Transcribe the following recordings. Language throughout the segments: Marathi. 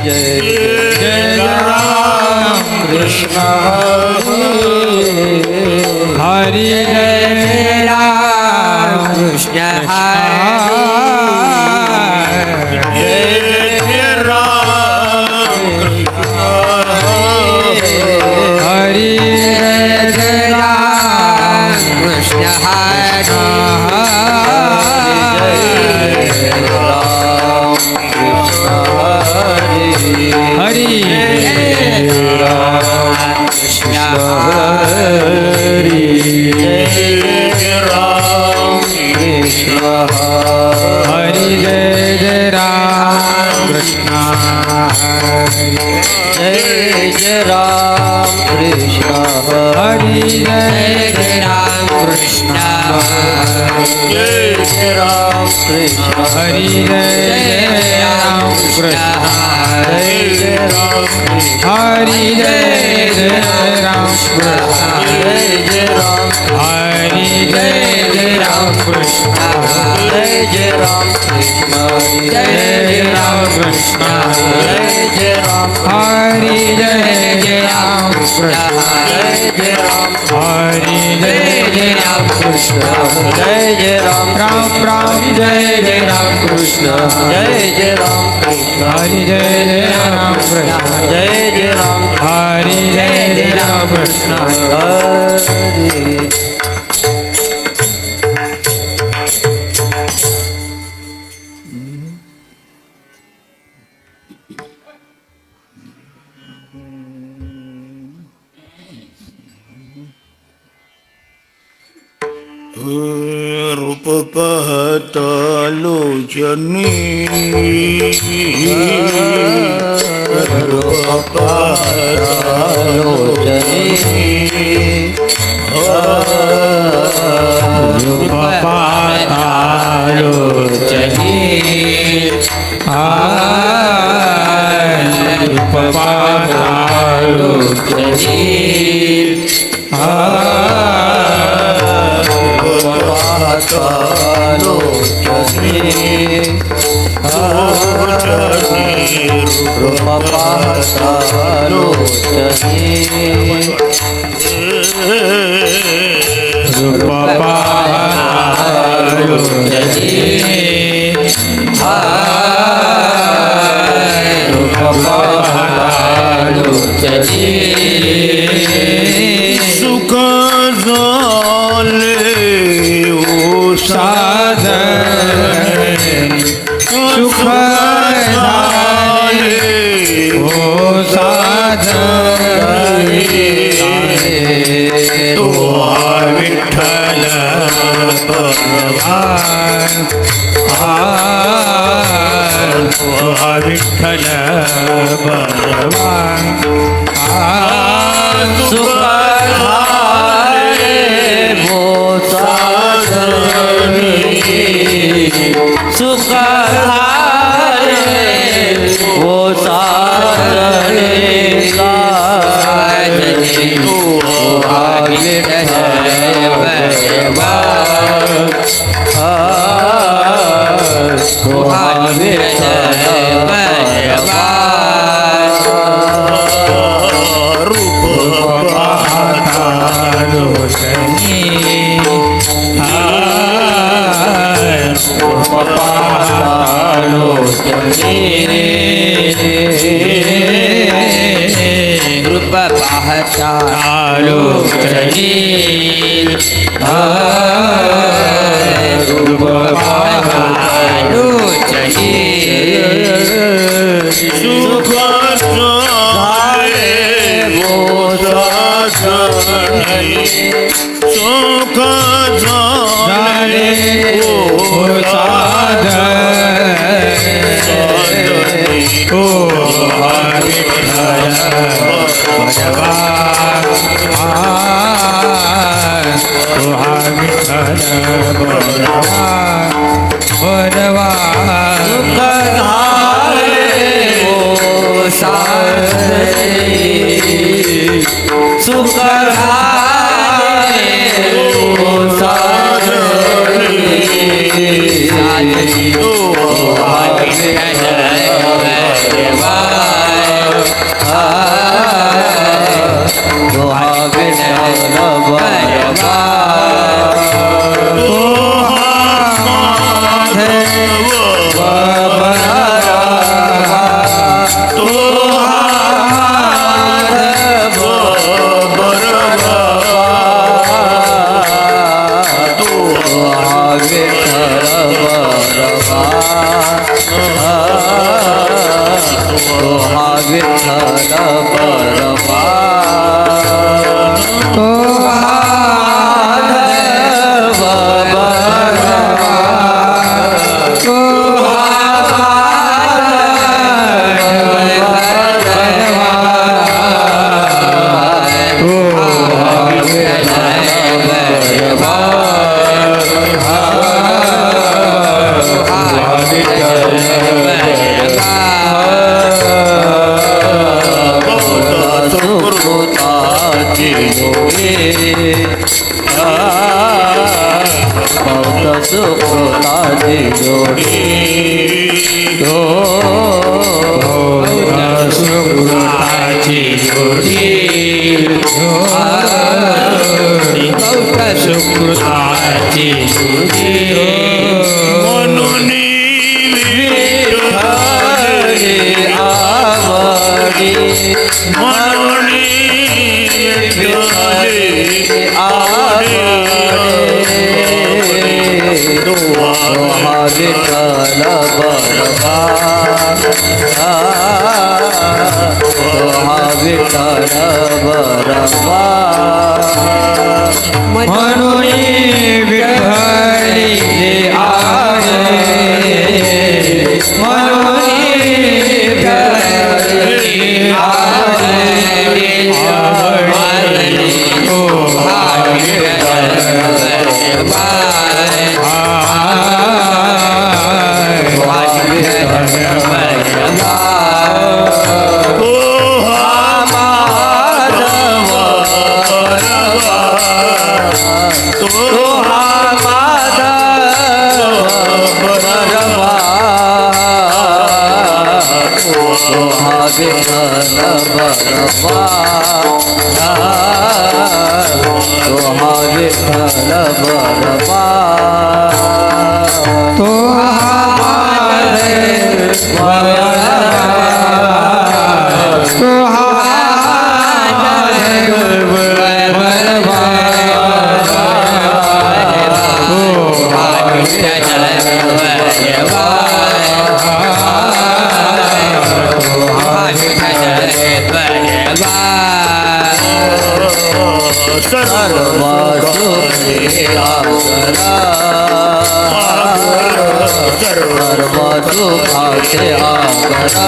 जय जय राम कृष्ण हरि जय राम कृष्ण रूप पाहता लोचनी रूप पाहता लोचनी रूप पाहता लोचनी रूप पाहता लोचनी सुख झाले ओ साधन सुख झाले ओ साधन तो विठ्ठल भगवान विठ्ठल भगवान सुख झाले वो साधनी सुख झाले वो साधनी साधनी तो साधनी तो हा विठ्ठल बरवा तो माधव बरवा तो सुकृताची जोडी बहुत सुकृताची जोडी सुकृताची जोडी सुकृताची जोडी म्हणून विठ्ठले आवडी म्हणून विठ्ठले आवडी तो हा विठ्ठल बरवा तो हा विठ्ठल बरवा म्हणून विठ्ठली आहे म्हणून विठ्ठली आहे तो हा विठ्ठल तो सुखाचे आगरा सर्व सुखाचे आनंद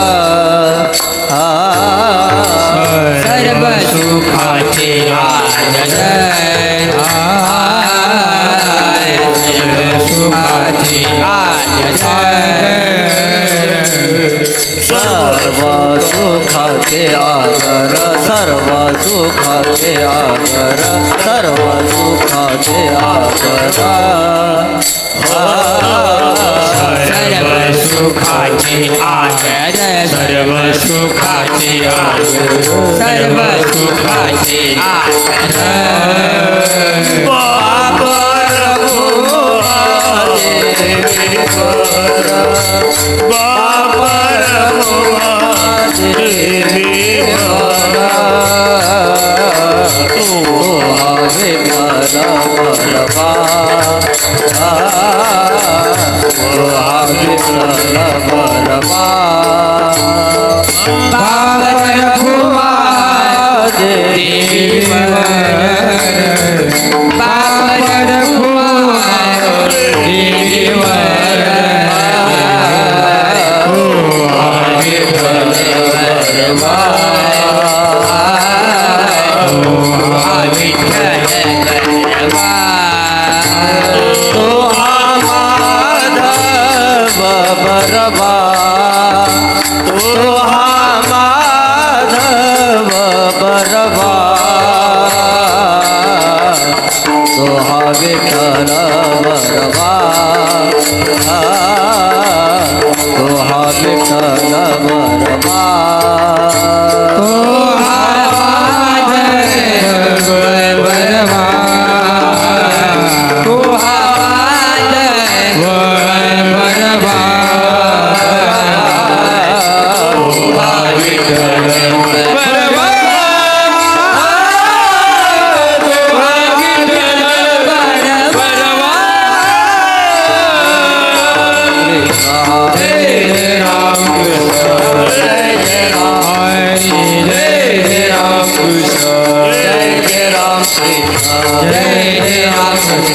सुखाचे आनंद सर्व सुखाचे आगर सर्व सुखाचे आगर सर्व सुखाचे आगर सर्व सुखाचे आनंद सर्व सुखाचे आनंद सर्व सुखाचे आनंद बरवा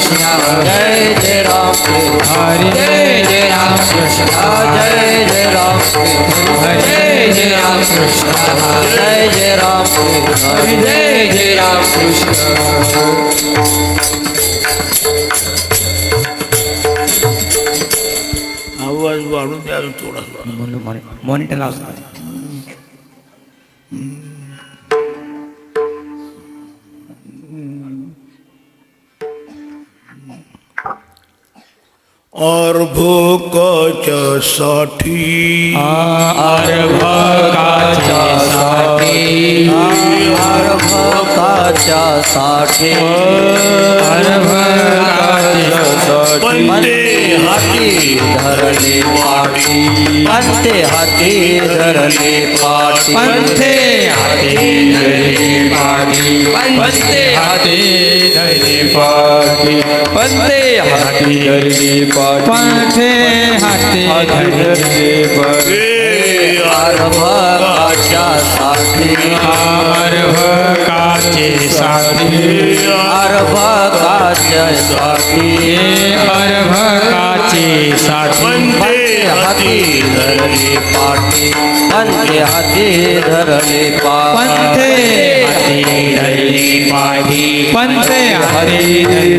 कृष्ण जय जय राम कृष्ण हरे जय राम कृष्ण जय जय राम कृष्ण हरे जय राम कृष्ण जय जय राम कृष्ण जय जय राम कृष्ण आवाज वाढून द्यावी थोडासा मॉनिटर लावतो और भोकाच्या साठी अर्भकाच्या साठी अर्भकाच्या साठी अर्भकाच्या पंते हाती धरले पाठी पंते हाती धरले पाठी पंथे हाते धरले पाठी पंथे हाते धरले पाठी पंथे हाते धरले पाठी पंथे हाते धरले पाठी अर्भकाच्या साठी अर्भकाचे साठी अर्भकाच्या साठी अर्भकाचे साठी पंते हाती धरले पाठी पंते हाती धरले पंथे हाते धरले पाठी पंथे हाते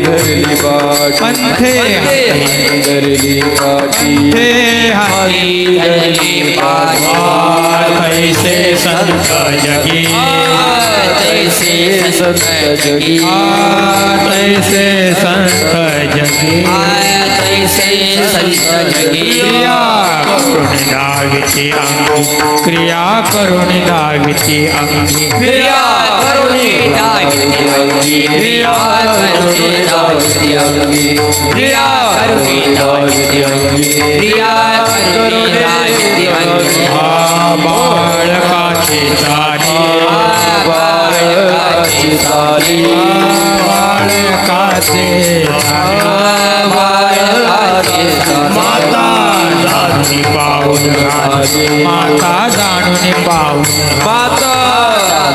धरले पाठी पंथे हाते धरले पाठी पंथे हाते धरले पाठी कैसे संत जगी तैसे संत जगी कैसे संत जगी तैसे संत जगी क्रिया करून दाविती अंगी क्रिया करुणी दाविती अंगी क्रिया करुणी दाविती अंगी क्रिया करुणी दाविती अंगी क्रिया करुणी दाविती अंगी बाळकाची साडी बाळकाची साडी बाळकाचे बाळकाची माता जाणून पाऊल घाले माता जाणून पाऊल माता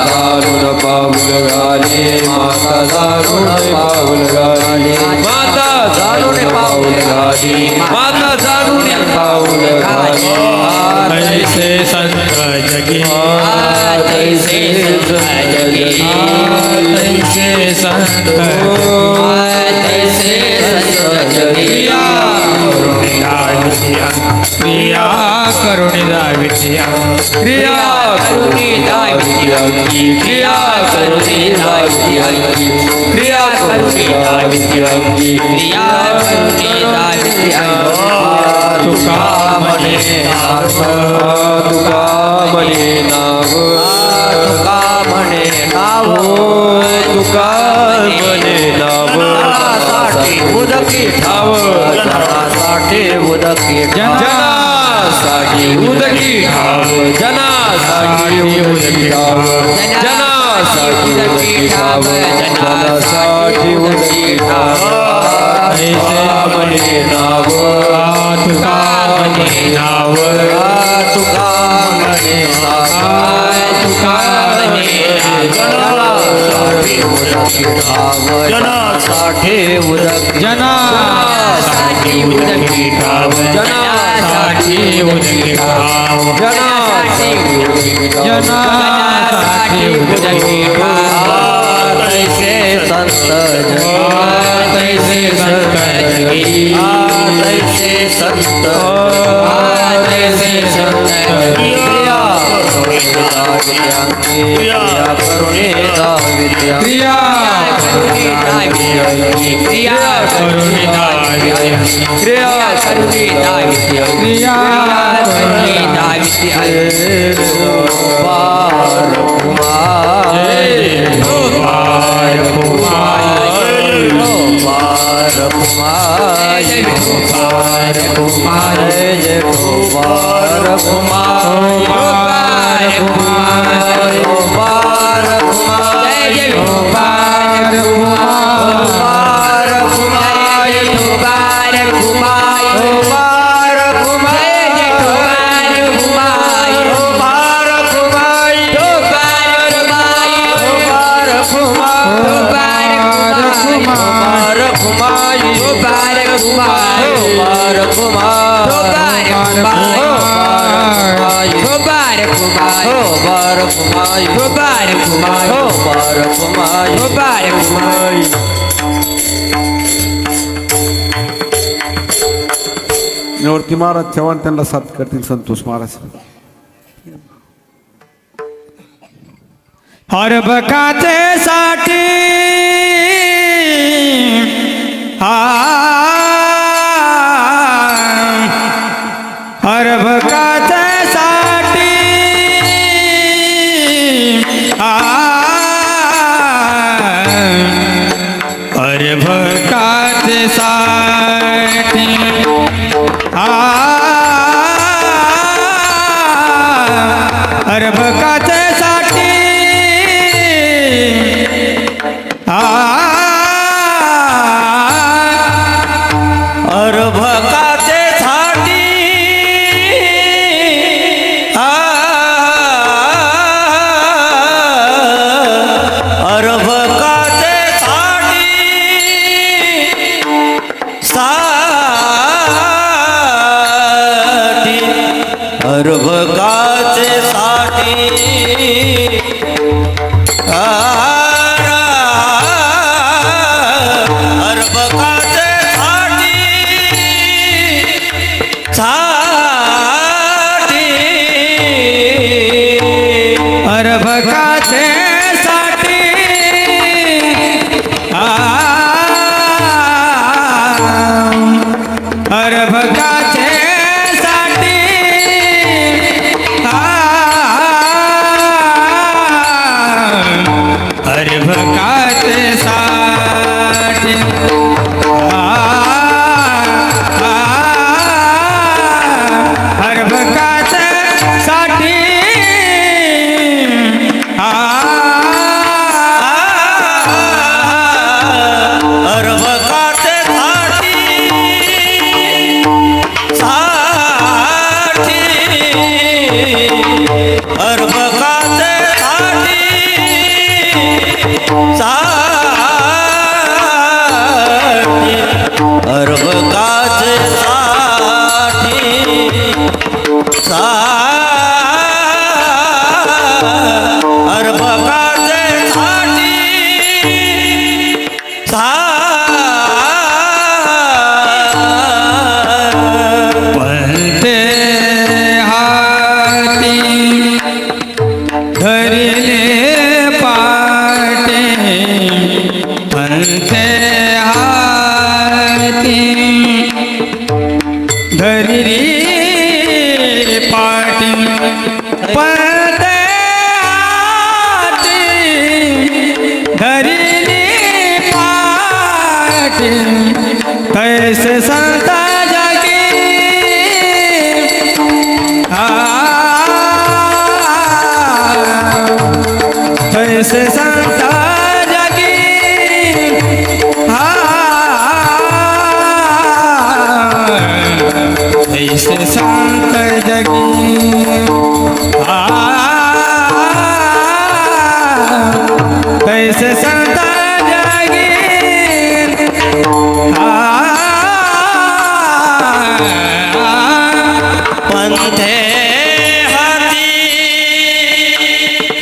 जाणून पाऊल घाले माता जाणून पाऊल घाले माता जाणून पाऊल घाले माता जाणून पाऊल घाले कैसे संत जगी तैसे संत जगी कैसे संत तैसे संत जगी क्रिया करून दाविती क्रिया करुणी दाविती अंगी क्रिया करुणी दाविती अंगी क्रिया करुणी दाविती अंगी क्रिया करुणी दाविती अंगी तुका म्हणे नाव तुका म्हणे नाव तुका म्हणे नाव तुका म्हणे नाव साठी उदकी ठाव जनासाठी उदकी जनासाठी उदकी ठाव जनासाठी उदकी ठाव जनासाठी उदकी ठाव जनासाठी उदकी ठाव म्हणे नाव तुका म्हणे नाव तुका म्हणे नाव तुका म्हणे जनासाठी उदकी ठाव जनासाठी उदकी जनासाठी उदकी ठाव जनासाठी उदकी ठाव जनासाठी उदकी ठाव जनासाठी उदकी ठाव तैसे संत जगी तैसे संत जगी तैसे संत तैसे संत क्रिया करुणे दाविती क्रिया करुणे दाविती क्रिया करुणी दाविती क्रिया करुणे दाविती क्रिया करुणे दाविती पार कुमार गोपाल कुमार पार कुमार गोपाल कुमार जय गोपाल कुमार गोपाल कुमार गोपाल कुमार जय गोपाल कुमार गोपाल कुमार गोपाल कुमार गोपाल कुमार गोपाल कुमार गोपाल कुमार गोपाल कुमार गोपाल कुमार बार कुमाई मुबारक हुमायूं हो बार कुमाई मुबारक हुमायूं निवृत्ती महाराज चव्हाण त्यांना साथ करतील संतोष महाराज. हर बकाचे साठी हर बकाचे साठी हर बकाचे साठी हर बकाचे साठी अर्भकाचे साठी अर्भकाचे साठी साठी अर्भकाचे साठी अर्भकाचे साठी अर्भकाचे साठी अर्भकाचे साठी अर्भकाचे साठी अर्भकाचे साठी अर्भकाचे साठी अर्भकाचे साठी अर्भकाचे अर्भकाचे पलते हाती धरिले पाटे पलते हाती धरिली पाटी पलते हाती धरिली पाटी कैसे संता जागी कैसे संता जागी कैसे संत जगी कैसे संत जगी पंथे हाती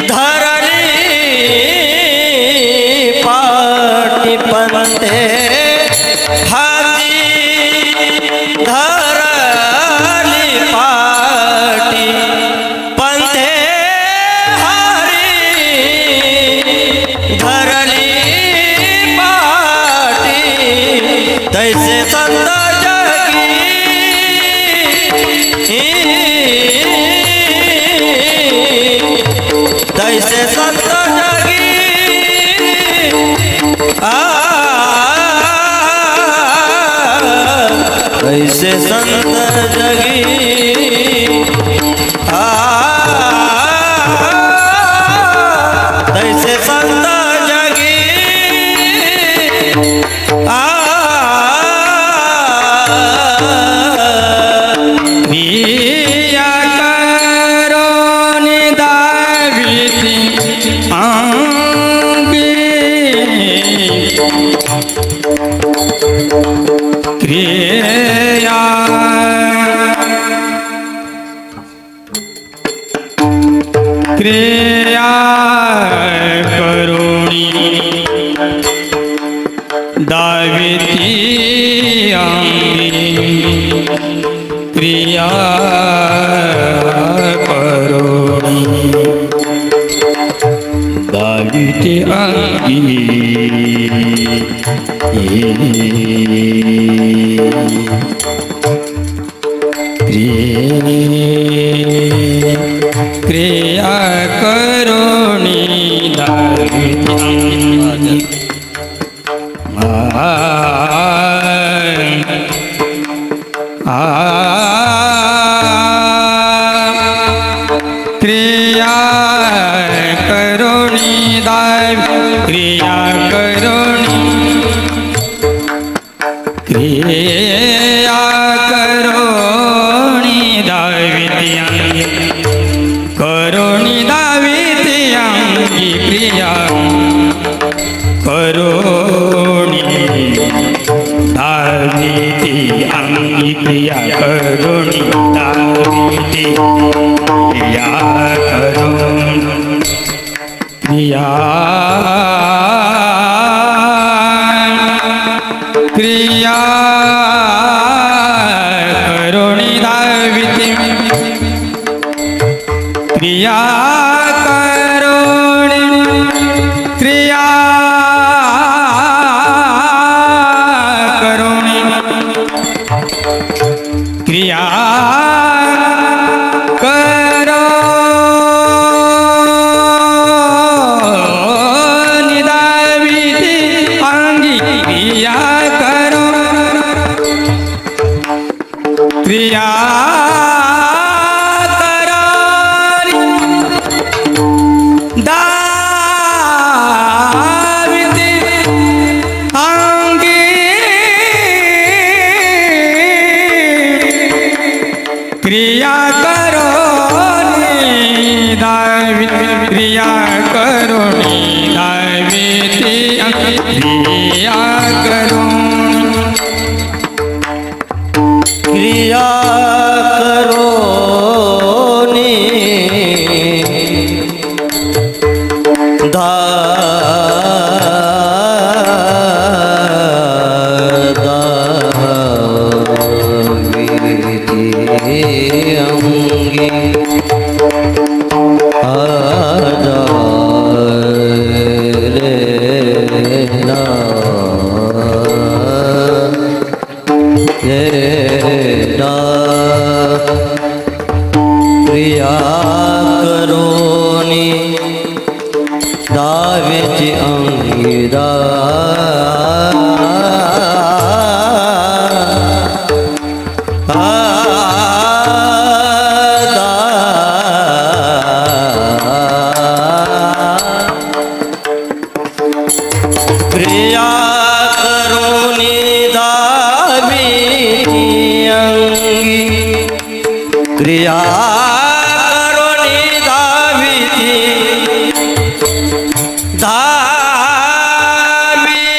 धरली पाटी पंथे हाती धरली पाटी पंथे हारी धरली पाटी तैसे संत तैसे संत जगी तैसे संत जगी तैसे संत जगी पिया करो निदाविती अंगी क्रिया क्रिया करुणी दाविती अंगी क्रिया करुणी दाविती अंगी क्रिया करुणी दाविती क्रिया करुणी क्रिया करुणी क्रिया करुणी दाविती करुणी दाविती अंगी क्रिया करुणी दाविती अंगी क्रिया करुणी दाविती क्रिया करुणी क्रिया क्रिया करुणी दाविती क्रिया करुणी क्रिया करुणी क्रिया करुणी दाविती अंगी क्रिया क्रिया करुणी दाविती अंगी क्रिया करुणी दाविती क्रिया करुणी दाविती क्रिया करुणी क्रिया करोनी दाविती अंगी क्रिया करोनी दाविती अंगी क्रिया करोनी दाविती अंगी क्रिया करुणी दाविती दाविती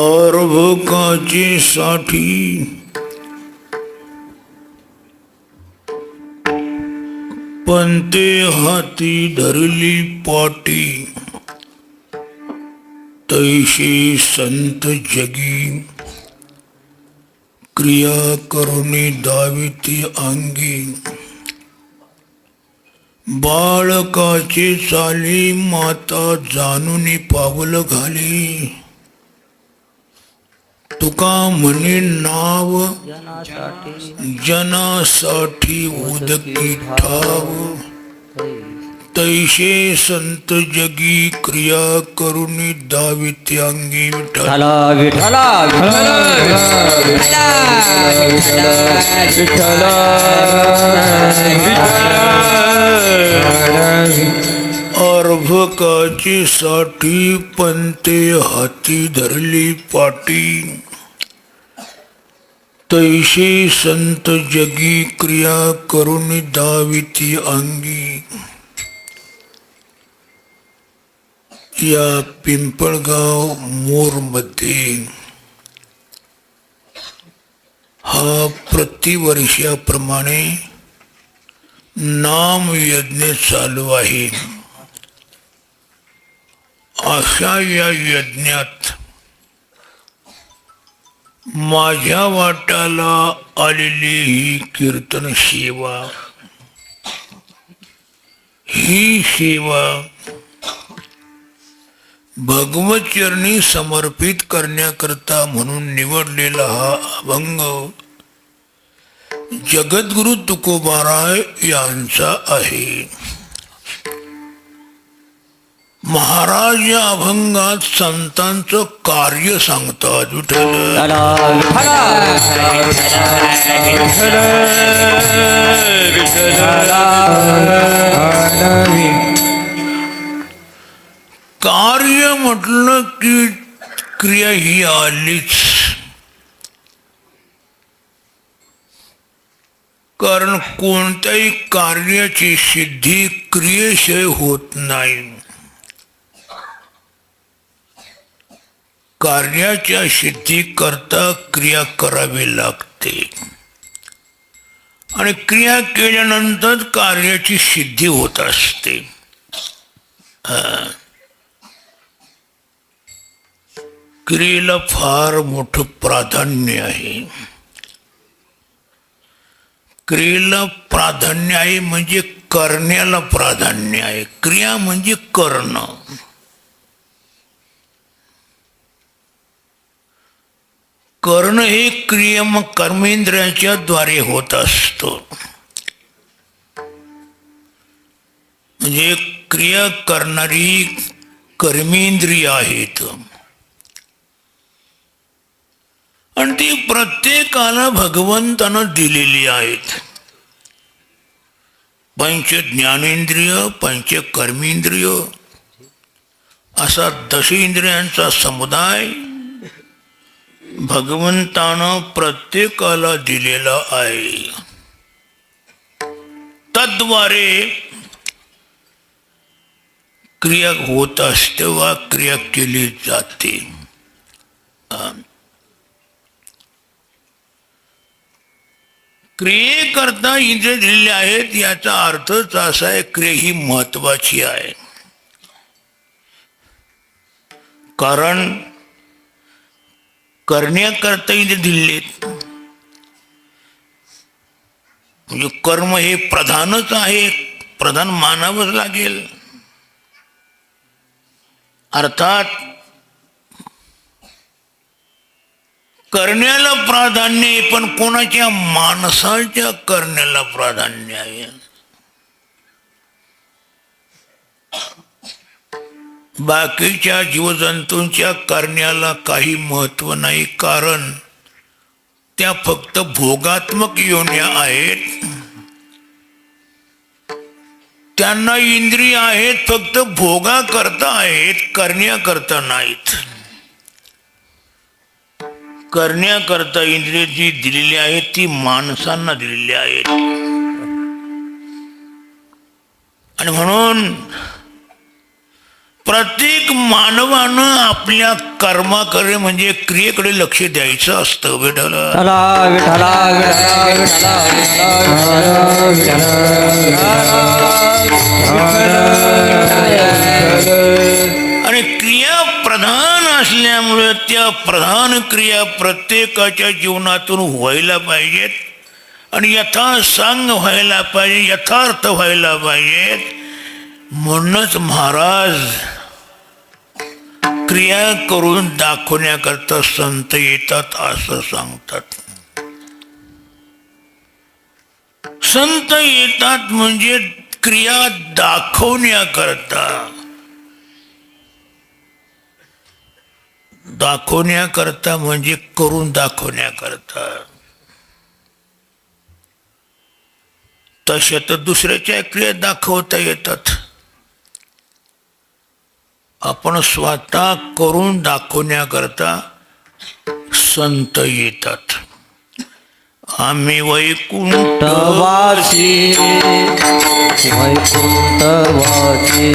अर्भकाची साठी पंते हाती धरली पाटी तैशी संत जगी क्रिया करुणी दाविती अंगी बाळकाचे चाली माता जानुनी पावल घाली तुका म्हणे नाव जनासाठी उदकी ठाव तैशे संत जगी क्रिया करुणी दाविती अंगी विठ्ठल विठला अर्भकाची साठी पंते हाती धरली पाटी तैशी संत जगी क्रिया करुणी दाविती अंगी. या पिंपळगाव मोरमध्ये हा प्रतिवर्षाप्रमाणे नाम यज्ञ चालू आहे. अशा या यज्ञात माझ्या वाट्याला आलेली ही कीर्तन सेवा, ही सेवा भगवतचरणी समर्पित करण्याकरता म्हणून निवडलेला हा अभंग जगद्गुरु तुकोबाराय यांचा आहे. महाराज या अभंगात संतांचं कार्य सांगतात. विठ्ठल कार्य म्हटलं की क्रिया ही आलीच. कारण कोणत्याही कार्याची सिद्धी क्रियेशिवाय होत नाही. कार्याच्या सिद्धी करता क्रिया करावी लागते आणि क्रिया केल्यानंतर कार्याची सिद्धी होत असते. क्रियेला फार मोठं प्राधान्य आहे. क्रियेला प्राधान्य आहे म्हणजे करण्याला प्राधान्य आहे. क्रिया म्हणजे करणं. कर्ण हे कर्मेंद्रियाच्या द्वारे होत असतं. म्हणजे क्रिया करणारी कर्मेंद्रिय आहेत आणि ती प्रत्येकाला भगवंतानं दिलेली आहेत. पंच ज्ञानेंद्रिय, पंच कर्मेंद्रिय असा दशेंद्रियांचा समुदाय भगवंतानं प्रत्येकाला दिलेला आहे. तद्वारे क्रिया होत असते वा क्रिया केली जाते. क्रियेकरता इंद्रिय दिलेले आहेत याचा अर्थच असा आहे क्रिया ही महत्वाची आहे. कारण करण्याकरता इंद्रिय दिलेत म्हणजे कर्म हे प्रधानच आहे, प्रधान मानावंच लागेल. अर्थात करण्याला प्राधान्य आहे पण कोणाच्या माणसाच्या करण्याला प्राधान्य आहे. बाकीच्या जीवजंतूंच्या करण्याला काही महत्व नाही कारण त्या फक्त भोगात्मक योन्या आहेत. त्यांना इंद्रिय आहेत फक्त भोगा करता आहेत, करण्याकरता नाहीत. करण्याकरता इंद्रिय जी दिलेली आहेत ती माणसांना दिलेली आहेत. आणि म्हणून प्रत्येक मानवानं आपल्या कर्माकडे म्हणजे क्रियेकडे लक्ष द्यायचं असतं. आणि क्रिया प्रधान असल्यामुळे त्या प्रधान क्रिया प्रत्येकाच्या जीवनातून व्हायला पाहिजेत आणि यथासांग व्हायला पाहिजे, यथार्थ व्हायला पाहिजेत. म्हणूनच महाराज क्रिया करून दाखवण्याकरता संत येतात असं सांगतात. संत येतात म्हणजे क्रिया दाखवण्याकरता, दाखवण्याकरता म्हणजे करून दाखवण्याकरता. तशा तर दुसऱ्याच्या क्रिया दाखवता येतात. आपण स्वतः करून दाखवण्याकरता संत येतात. आम्ही वैकुंठवासी, वैकुंठवासी,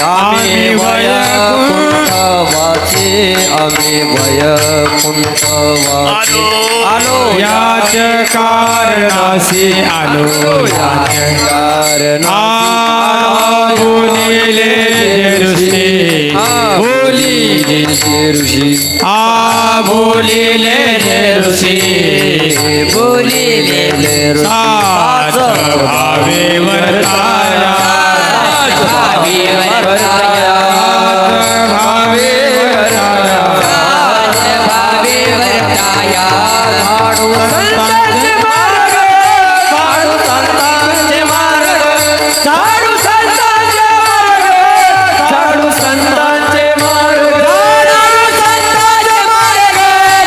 आम्ही वैकुंठवासी, आम्ही वैकुंठवासी. आलो याच कारणासी, आलो याच कारणासी. बोलिले ऋषी, बोलिले ऋषी, बोलिले ऋषी, बोलिले सात भावे वर्ताया, भावे वर्ताया, भावे वर्ताया, भावे वर्ताया. झाडू संतांचे मार्ग, झाडू संतांचे मार्ग, झाडू संतांचे मार्ग,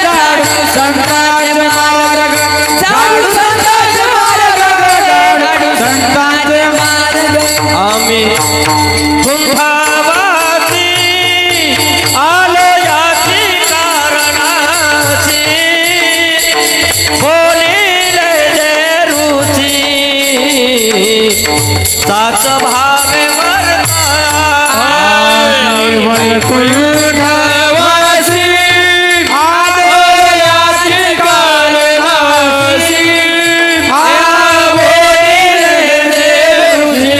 झाडू संतांचे मार्ग, झाडू संतांचे मार्ग, झाडू संतांचे मार्ग. आम्ही कुंभावासी, आलो याची कारणाची, बोलिले ऋषी, सात भावे वैकुंठवासी, आलो याची कारणासी, बोलिले ऋषी,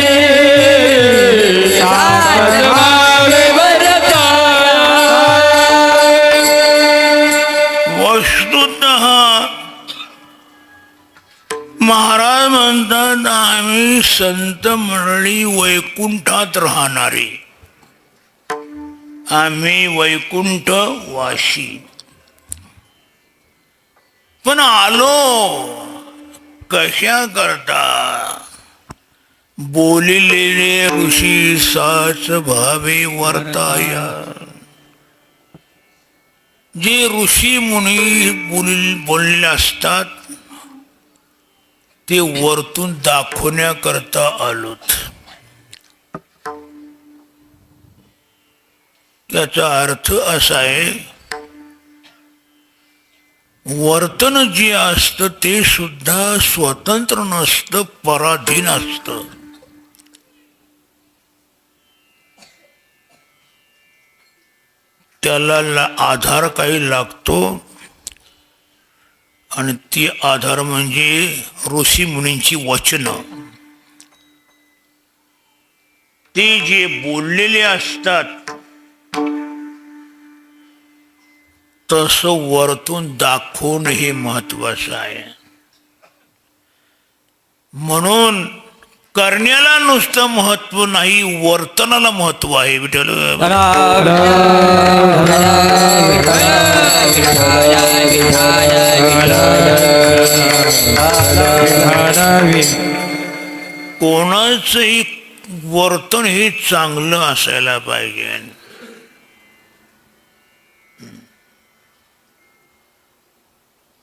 सात भावे वस्तुतः महाराज म्हणतात आम्ही संत मंडळी वैकुंठात राहणारे, आम्ही वैकुंठवासी. पण आलो कशा करता? बोलिलेले ऋषी साच भावे वर्ताया. जे ऋषी मुनी बोलले असतात ते वरतून दाखवण्याकरता आलोत. त्याचा अर्थ असा आहे, वर्तन जे असतं ते सुद्धा स्वतंत्र नसतं, पराधीन असतं. त्याला आधार काही लागतो आणि ती आधार म्हणजे ऋषी मुनींची वचनं. ते जे बोललेले असतात तसं वरतून दाखवणं हे महत्वाचं आहे. म्हणून करण्याला नुसतं महत्व नाही, वर्तनाला महत्व आहे. विठ्ठल कोणाचंही वर्तन हे चांगलं असायला पाहिजे.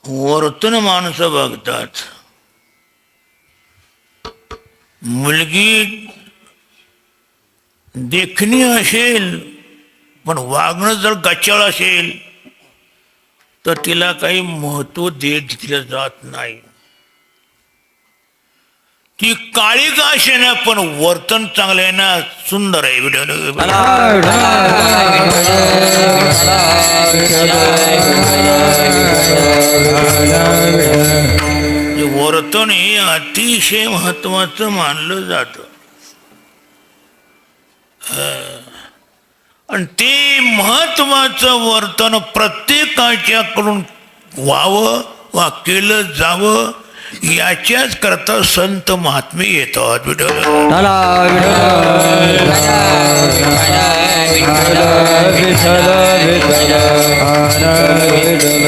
वर्तन माणसं बघतात. मुलगी देखणी असेल पण वागणं जर गचाळ असेल तर तिला काही महत्व दिलं जात नाही. ती काळी का असे ना पण वर्तन चांगलं आहे ना, सुंदर आहे. वर्तन हे अतिशय महत्वाचं मानलं जातं. आणि ते महत्वाचं वर्तन प्रत्येकाच्याकडून व्हावं वा केलं जावं याच्याच करता संत महात्मे येतात.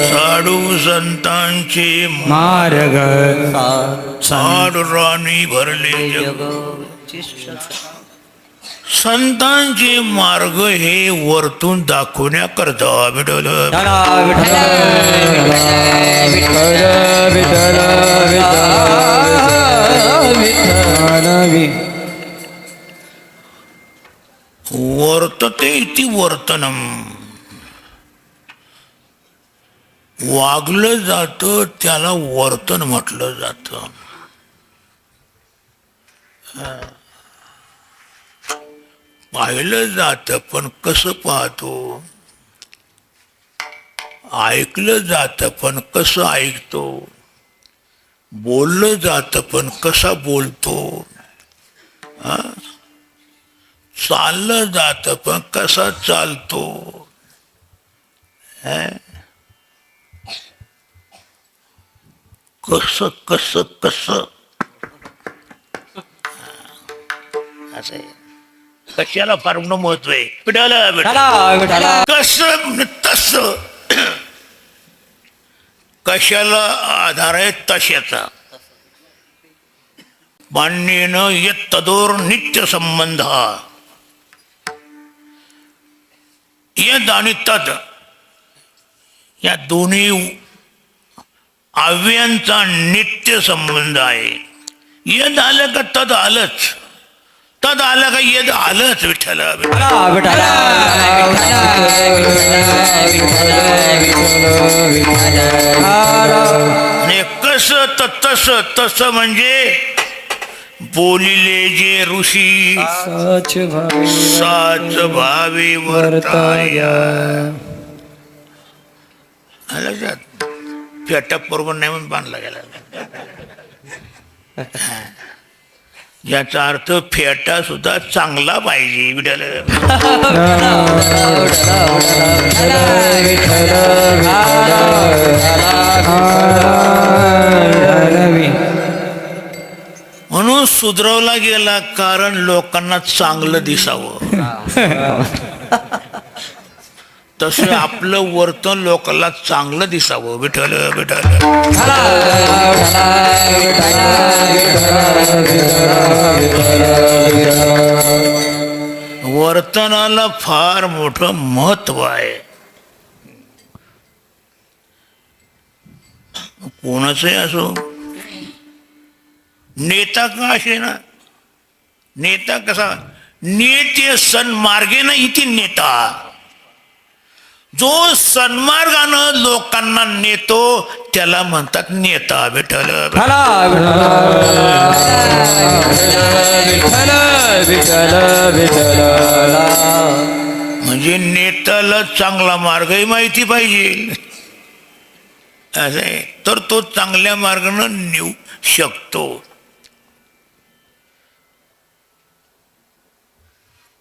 साधू संतांचे मार्ग साधू राणी भरले जग. संतांचे मार्ग हे वरतून दाखवण्याकरता. वर्तते इति वर्तनम. वागलं जातं त्याला वर्तन म्हटलं जातं. पाहिलं जातं पण कसं पाहतो, ऐकलं जातं पण कसं ऐकतो, बोललं जातं पण कसा बोलतो, चाललं जातं पण कसा चालतो. कसं कसं कसं असं कशाला फार महत्व आहे. कसं तसं कशाला आधार आहे तशाचा. मान्येन यत् तदोर नित्य संबंध. यद आणि तद या दोन्ही अव्ययांचा नित्य संबंध आहे. यद आलं का तद आलंच, तद आलं का यद आलंच. विठ्ठल कसं तर तसं. तसं म्हणजे बोलिले जे ऋषी साच भावे वर्ताया. फेटक बरोबर नाही म्हणून बांधला गेला. याचा अर्थ फेटा सुद्धा चांगला पाहिजे. म्हणून सुधरवला गेला कारण लोकांना चांगलं दिसावं. तसं आपलं वर्तन लोकांना चांगलं दिसावं. विठ्ठल विठ्ठल. वर्तनाला फार मोठं महत्व आहे. कोणाचंही असो, नेता का असे ना, नेता कसा, नेते सन्मार्गे ना इथे नेता. जो सन्मार्गानं लोकांना नेतो त्याला म्हणतात नेता. विठ्ठल. म्हणजे नेत्याला चांगला मार्गही माहिती पाहिजे, असे तर तो चांगल्या मार्गानं नेऊ शकतो.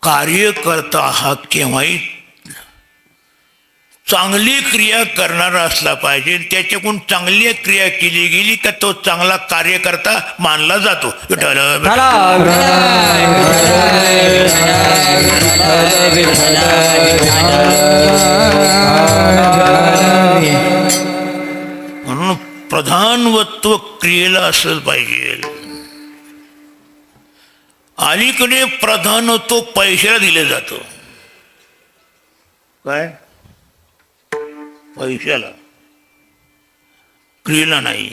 कार्यकर्ता हा केव्हाही चांगली क्रिया करणारा असला पाहिजे. त्याच्याकडून चांगली क्रिया केली गेली का तो चांगला कार्यकर्ता मानला जातो. विठ्ठल. म्हणून प्रधानत्व क्रियेला असलं पाहिजे. अलीकडे प्रधानत्व पैशाला दिले जातो. काय? पैशाला, क्रियेला नाही.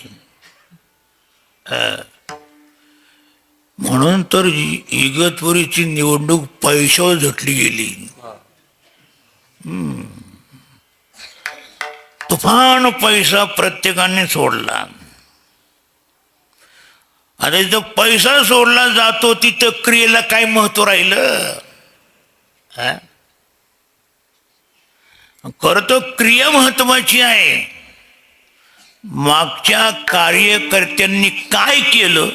म्हणून तर इगतपुरीची निवडणूक पैशावर झटली गेली. तुफान पैसा प्रत्येकाने सोडला. आता जिथं पैसा सोडला जातो तिथं क्रियेला काय महत्व राहिलं? खरं तर क्रिया महत्वाची आहे. मागच्या कार्यकर्त्यांनी काय केलं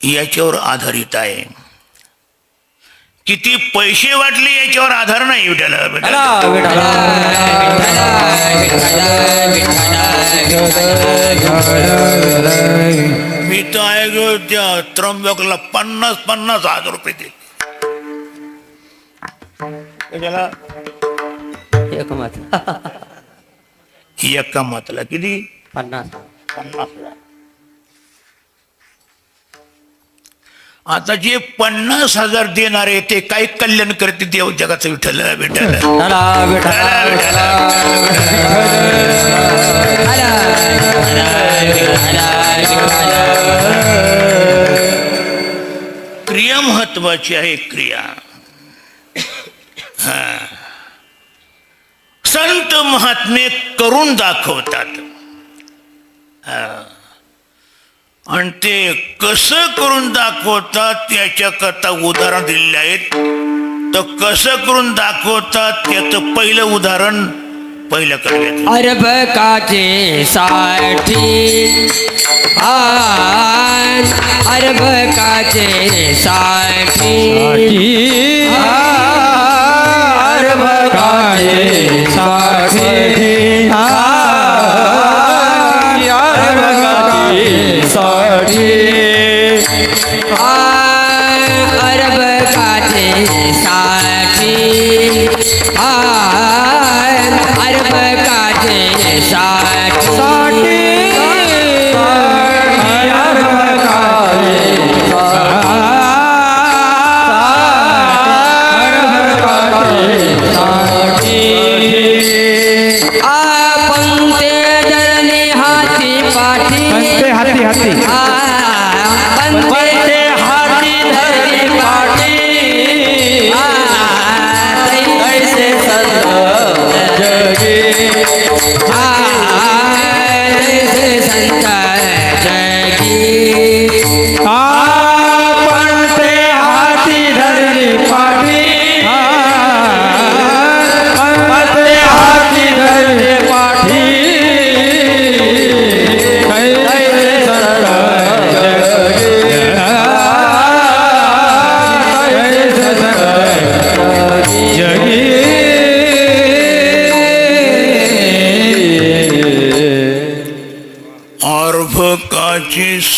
याच्यावर आधारित आहे. किती पैसे वाटले याच्यावर आधार नाही. मी तर ऐकलो त्या त्र्यंबकला 50,000 रुपये दिले. एका मातला किती? 50,000. आता जे 50,000 देणारे ते काही कल्याण करते देव जगाचं. विठ्ठल विठ्ठल. क्रिया महत्वाची आहे. क्रिया. संत महात्मे करून दाखवतात. आणि ते कसं करून दाखवतात त्याच्याकरता उदाहरण दिलेले आहेत. तर कसं करून दाखवतात त्याचं पहिलं उदाहरण पहिल्याकडे. अरबकाचे साठी अरबकाचे साठी अरबकाचे साठी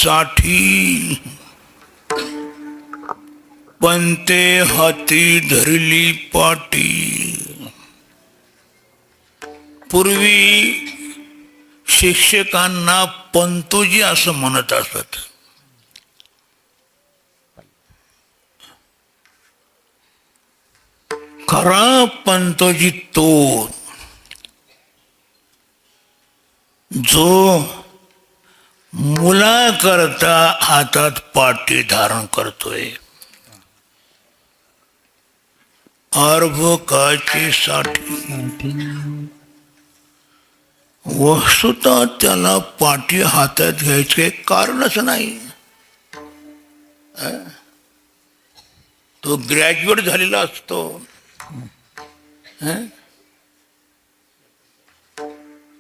साठी पंते हाती धरली पाटी. पूर्वी शिक्षकांना पंतोजी असं म्हणत असत. खरा पंतोजी तो जो मुलाकरता हातात पाटी करतोय. अर्भकाची साठी वस्तुतः त्याला पाटी हातात घ्यायचे कारणच नाही. तो ग्रॅज्युएट झालेला असतो.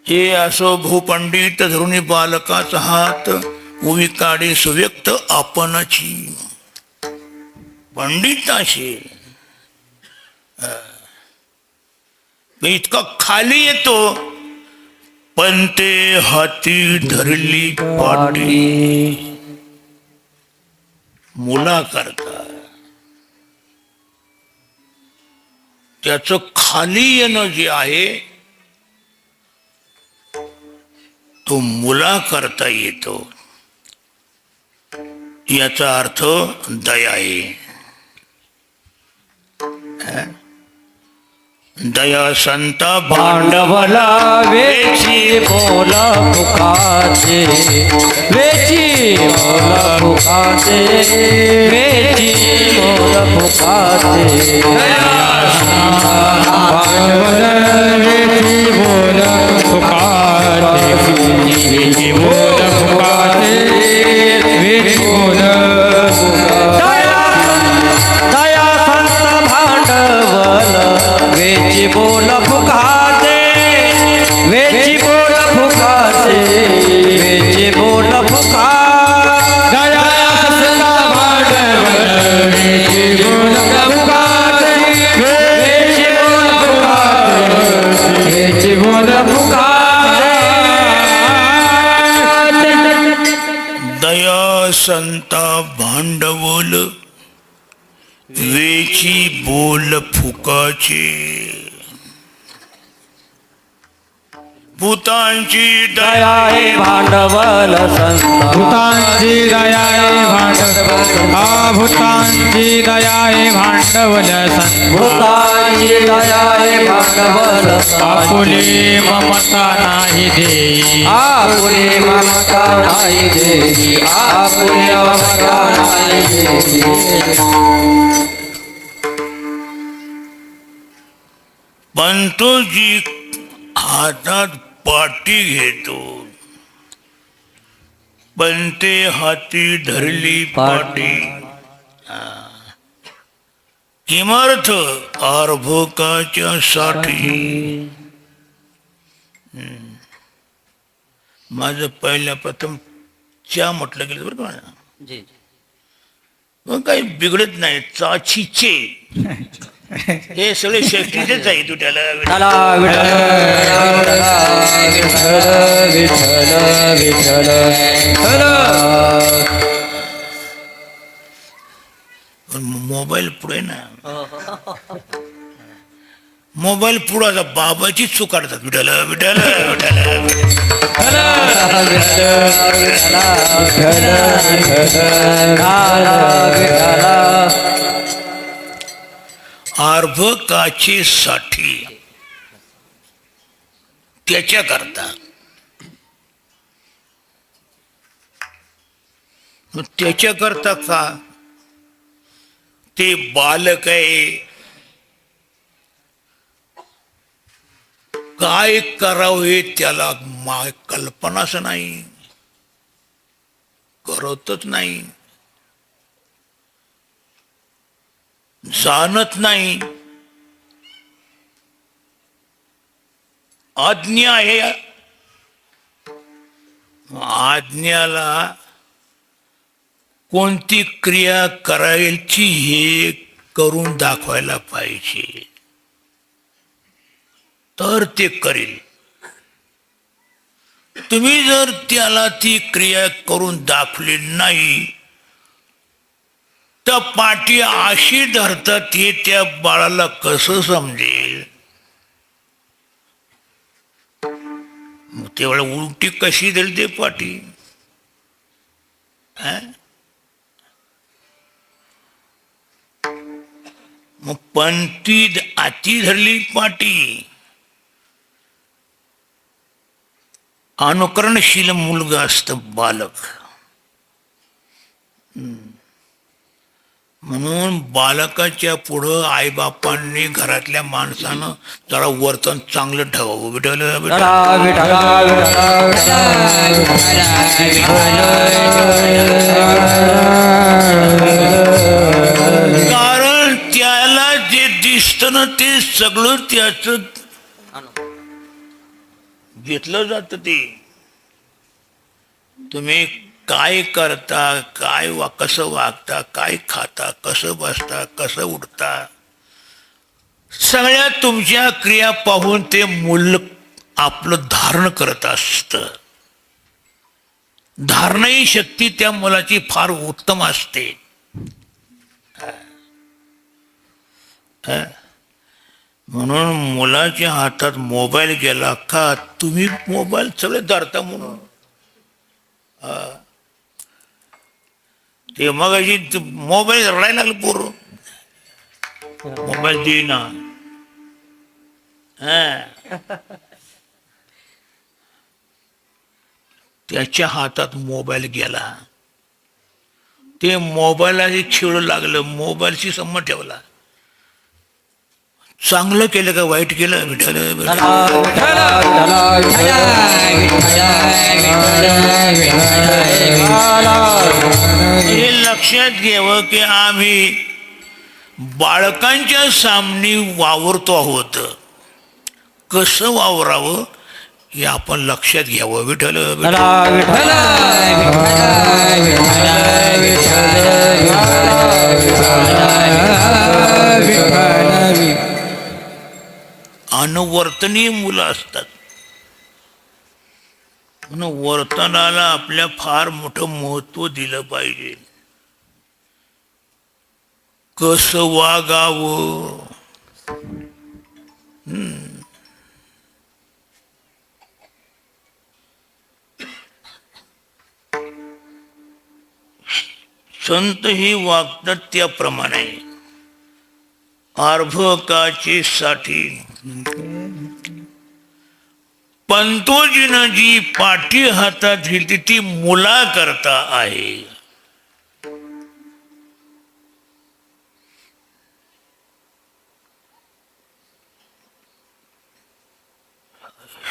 हे असो भूपंडित धरुणी बालकाचा हात उवी काढे सुव्यक्त आपणची. पंडित असेल इतका खाली येतो पण ते हाती धरली पाटी मुला करता. त्याचं खाली येणं जे आहे तो मुला करता येतो. याचा अर्थ दया आहे. दया संता भांडवला वेची बोला फुकाचे वेची बोला फुकाचे वेची बोला फुकाचे भांडवल वेची बोल फुकाटे वेची बोल फुकाटे वेची बोल दया संत भांडवल वेची बोल फुकाचे वेची बोल फुकाचे वेची बोल फुका दया संत भांडवल वेची बोल फुकाटे वेची बोल फुकाटे वेची बोल फुकाटे. दया संता भांडवल वेची बोल फुकाचे. भूतांची दया आहे भांडवल संत भूतांची दया आहे भांडवल हा भूतांची दया आहे भांडवल संत भूतांची दया आहे भांडवल आपुले ममता नाही देई आपुले ममता नाही देई आपुले ममता नाही देई. पंतोजी हातात पाटी घेतो पण ते हाती धरली पाटी. किमर्थ अर्भकाच्या साठी. माझं पहिल्या प्रथम च्या म्हटलं गेलं बरं का. मग काही बिघडत नाही. चाचीचे हे सगळे शेष्टीचेच आहे. तू त्याला चला विठ्ठल विठ्ठल विठ्ठल मोबाईल पुढे ना मोबाईल पुढे बाबाची चूक काढतात. विठाल विठाल अर्भकाची साठी त्याच्या करता. त्याच्या करता का ते बालक आहे. काय करावं हे त्याला कल्पनाच नाही. करतच नाही. जाणत नाही. आज्ञा आहे. आज्ञाला कोणती क्रिया करायची हे करून दाखवायला पाहिजे तर ते करेल. तुम्ही जर त्याला ती क्रिया करून दाखवली नाही तर पाठी अशी धरतात हे त्या बाळाला कसं समजेल. तेवढं उलटी कशी दिली ते पाठी मग पंथी आती धरली पाठी. अनुकरणशील मुलगा असतं बालक. म्हणून बालकाच्या पुढं आईबापांनी घरातल्या माणसानं जरा वर्तन चांगलं ठेवावं. विठला विठला कारण त्याला जे दिसतं ना ते सगळं त्याच घेतलं जात. ते तुम्ही काय करता, कसं वागता, काय खाता, कसं बसता, कसं उठता, सगळ्या तुमच्या क्रिया पाहून ते मूल आपलं धारण करत असतं. धारणही शक्ती त्या मुलाची फार उत्तम असते. म्हणून मुलाच्या हातात मोबाईल गेला का तुम्ही मोबाईल सगळे धरता म्हणून. ते मग अशी मोबाईल रडायला लागलं पोर, मोबाईल देईना. त्याच्या हातात मोबाईल गेला, ते मोबाईलला खेळू लागलं, मोबाईलशी संबंध ठेवला. चांगलं केलं का वाईट केलं? विठ्ठल हे लक्षात घ्यावं की आम्ही बाळकांच्या सामने वावरतो आहोत. कसं वावरावं हे आपण लक्षात घ्यावं. विठ्ठल अनुवर्तनीय मुलं असतात. म्हणून वर्तनाला आपल्या फार मोठं महत्व दिलं पाहिजे. कसं वागावं, संत ही वागतात त्याप्रमाणे. अर्भकाची साठी पंतोजीनं जी पाठी हातात घेतली ती मुला करता आहे.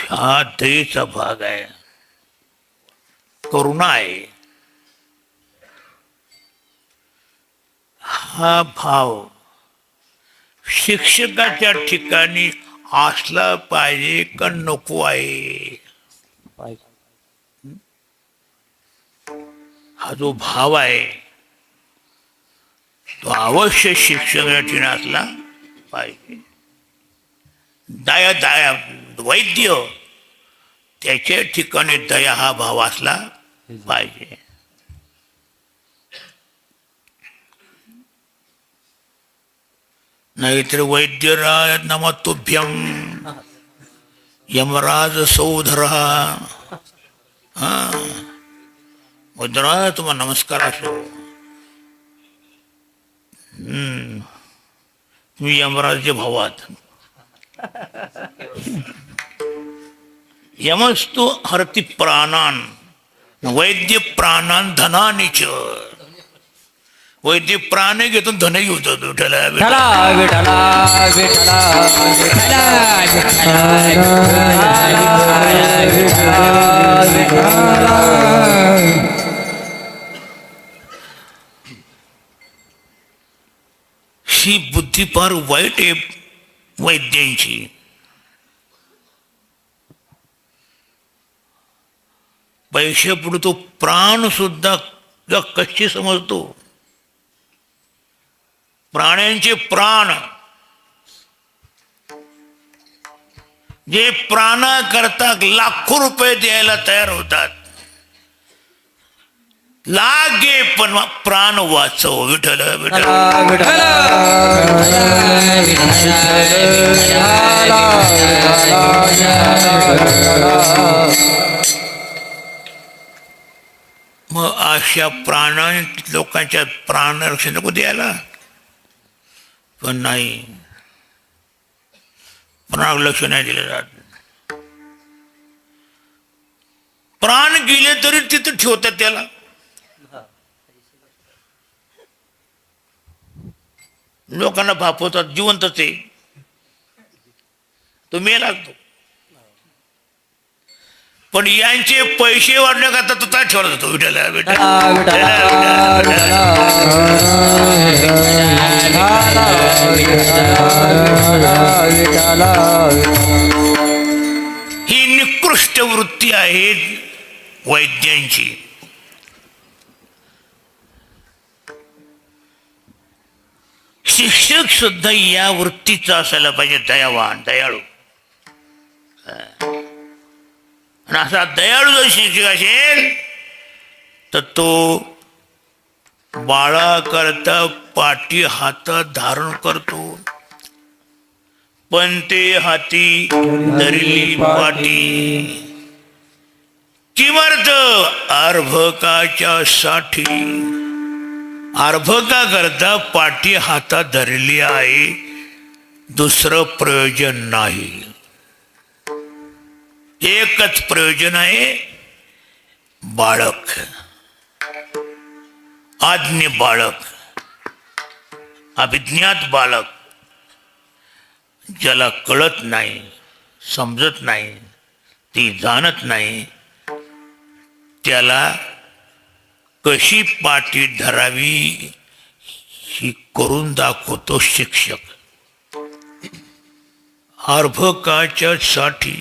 हा दयेचा भाग आहे, करुणा आहे. हा भाव शिक्षकाच्या ठिकाणी असला पाहिजे का नको आहे? हा जो भाव आहे तो अवश्य शिक्षकाच्या ठिकाणी असला पाहिजे. दया वैद्य त्याच्या ठिकाणी दया हा भाव असला पाहिजे. नाहीतर वैद्यराज नमस्तुभ्यं यमराज सौधरा. वैद्यराज तुम्हाला नमस्कार असो. तुम्ही यमराजच्या भावात. यमस्तु हरति प्राणान वैद्य प्राणान धनानीच. वैद्य प्राण घेतो धन घेतो. विठला विठला विठला ही बुद्धी फार वाईट आहे वैद्यांची. पैशापुढे तो प्राण सुद्धा कशी समजतो. प्राण्यांचे प्राण जे प्राणा करता लाखो रुपये द्यायला तयार होतात लागे पण प्राण वाचव विठ्ठल विठ्ठल. मग अशा प्राणाने लोकांच्या प्राण रक्षण नको द्यायला. पण नाही, प्राण लक्ष नाही दिलं जात. प्राण गेले तरी तिथं ठेवतात त्याला. लोकांना भापवतात जिवंतच आहे, तो मेला लागतो. पण यांचे पैसे वाढण्याकरता तो काय ठेवला जातो विठ्ठला ही निकृष्ट वृत्ती आहे वैद्यांची. शिक्षक सुद्धा या वृत्तीचा असायला पाहिजे, दयावान दयाळू. आणि असा दयाळू जर शिक्षक असेल तर तो बाळाकरता पाठी हातात धारण करतो. पण ते हाती धरली पाठी किमर्थ अर्भकाच्या साठी. अर्भका करता पाठी हातात धरली आहे, दुसरं प्रयोजन नाही. एकच प्रयोजन आहे, बाळक, आज्ञ बाळक, अभिज्ञात बालक, ज्याला कळत नाही, समजत नाही, ती जाणत नाही, त्याला कशी पाठी धरावी ही करून दाखवतो शिक्षक. अर्भकाच्या साठी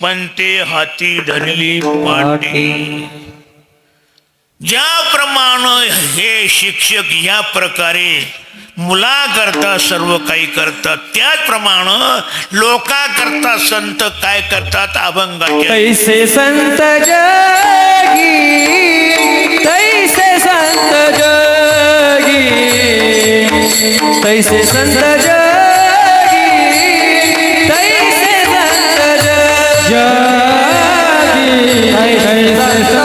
पण ते हाती धरली पाठी. ज्याप्रमाणे हे शिक्षक या प्रकारे मुलाकरता सर्व काही करतात, त्याचप्रमाणे लोकांकरता संत काय करतात, अभंगाचे. तैसे संत जगी, तैसे संत जगी, तैसे संत जगी, तैसे संत जगी, तैसे संत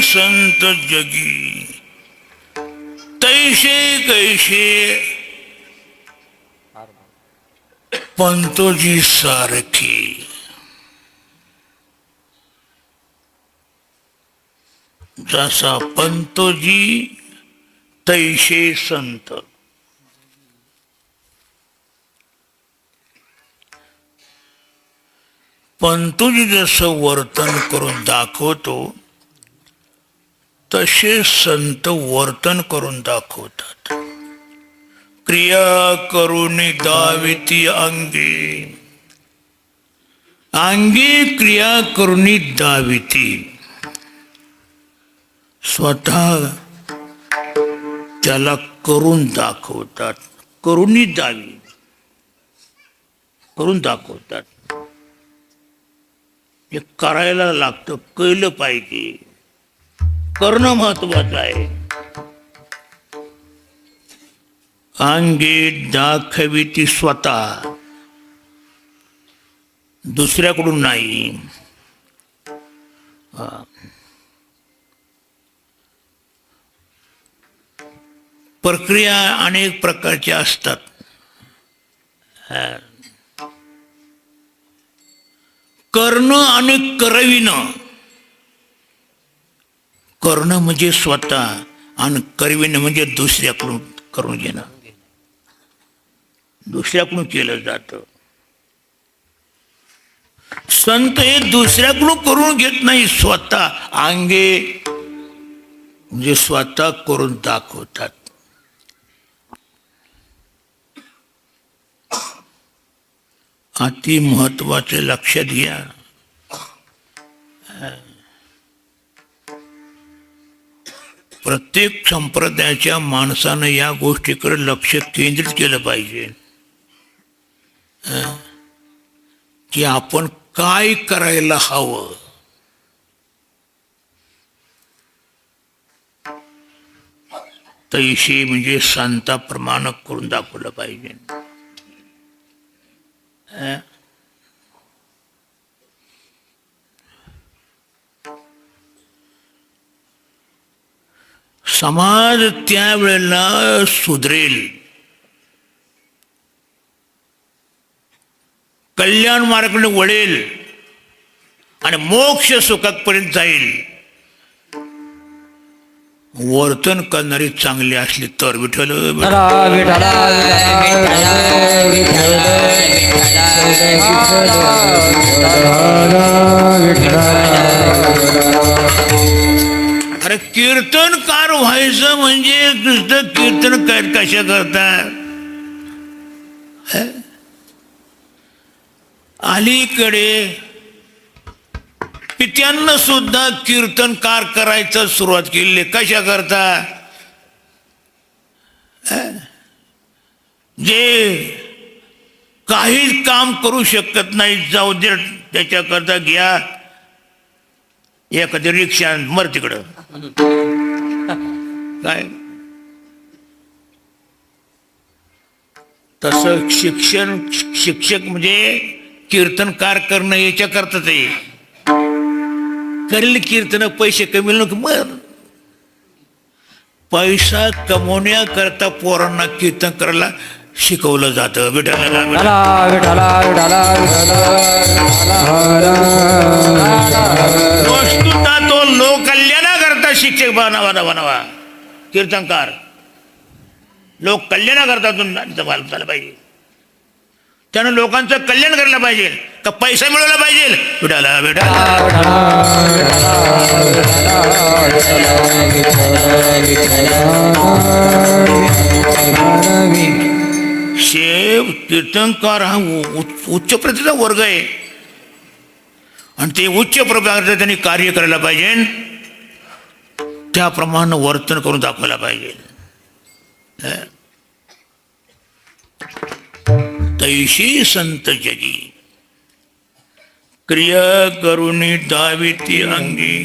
संत जगी, तैसे कैसे पंतोजी सारखी. जसा पंतोजी तैसे संत. पंतोजी जसं वर्तन करून दाखवतो तसे संत वर्तन करून दाखवतात. क्रिया करून दाविती अंगी, अंगी क्रिया करून दाविती. स्वतः त्याला करून दाखवतात. करून दावी करून दाखवतात. हे करायला लागतं, कळलं पाहिजे. करणं महत्वाचं आहे. अंगी दाखवी ती स्वतः, दुसऱ्याकडून नाही. प्रक्रिया अनेक प्रकारच्या असतात. करणं आणि करविणं. करणं म्हणजे स्वतः आणि करविणं म्हणजे दुसऱ्याकडून करून घेणं. दुसऱ्याकडून केलं जातं. संत हे दुसऱ्याकडून करून घेत नाही, स्वतः अंगे म्हणजे स्वतः करून दाखवतात. अति महत्वाचं लक्षात घ्या. प्रत्येक संप्रदायाच्या माणसानं या गोष्टीकडे लक्ष केंद्रित केलं पाहिजे की आपण काय करायला हवं. तैशी म्हणजे संताप्रमाणे करून दाखवलं पाहिजे. समाज त्यावेळेला सुधरेल, कल्याण मार्गाने वळेल आणि मोक्ष सुखापर्यंत जाईल. वर्तन करणारी चांगली असली तर. विठ्ठल अरे कीर्तनकार व्हायचं म्हणजे नुसतं कीर्तन कशा करतात. अलीकडे पित्यांना सुद्धा कीर्तनकार करायचं सुरुवात केली. कशा करता? जे काही काम करू शकत नाही, जाऊ दे त्याच्याकरता घ्या एखादी रिक्षा, मर तिकडं. काय तसं शिक्षक म्हणजे कीर्तनकार करणं याच्या करतात. करेल कीर्तन, पैसे कमी नको मर. पैसा कमवण्याकरता पोरांना कीर्तन करायला शिकवलं जातं. वस्तुतः तो लोककल्याणाकरता शिक्षक बनावा कीर्तनकार. लोक कल्याणाकरता झाला पाहिजे. त्यानं लोकांचं कल्याण करायला पाहिजे, का पैसा मिळवला पाहिजे. शेव कीर्तनकार हा उच्च प्रतीचा वर्ग आहे आणि ते उच्च प्रकारचं त्यांनी कार्य करायला पाहिजे. त्याप्रमाणे वर्तन करून दाखवायला पाहिजे. तैशी संत जगी क्रिया करुणी दाविती अंगी,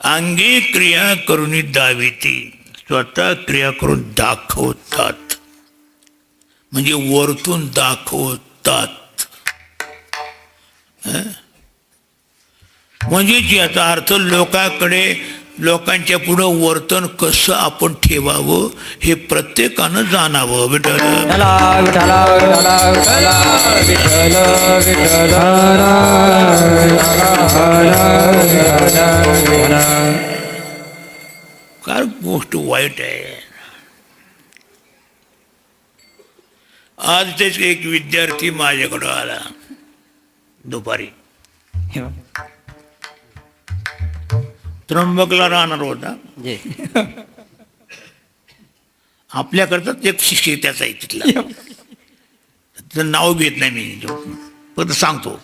अंगी क्रिया करुणी दाविती. स्वतः क्रिया करून दाखवतात म्हणजे वरतून दाखवतात. म्हणजे याचा अर्थ लोकांकडे, लोकांच्या पुढं वर्तन कसं आपण ठेवावं हे प्रत्येकानं जाणावं. काय गोष्ट वाईट आहे. आज तेच एक विद्यार्थी माझ्याकडं आला दुपारी. त्र्यंबकला राहणार होता. जी आपल्याकरताच एक शिष्य त्याचा आहे तिथला. त्याचं नाव घेत नाही मी, फक्त सांगतो.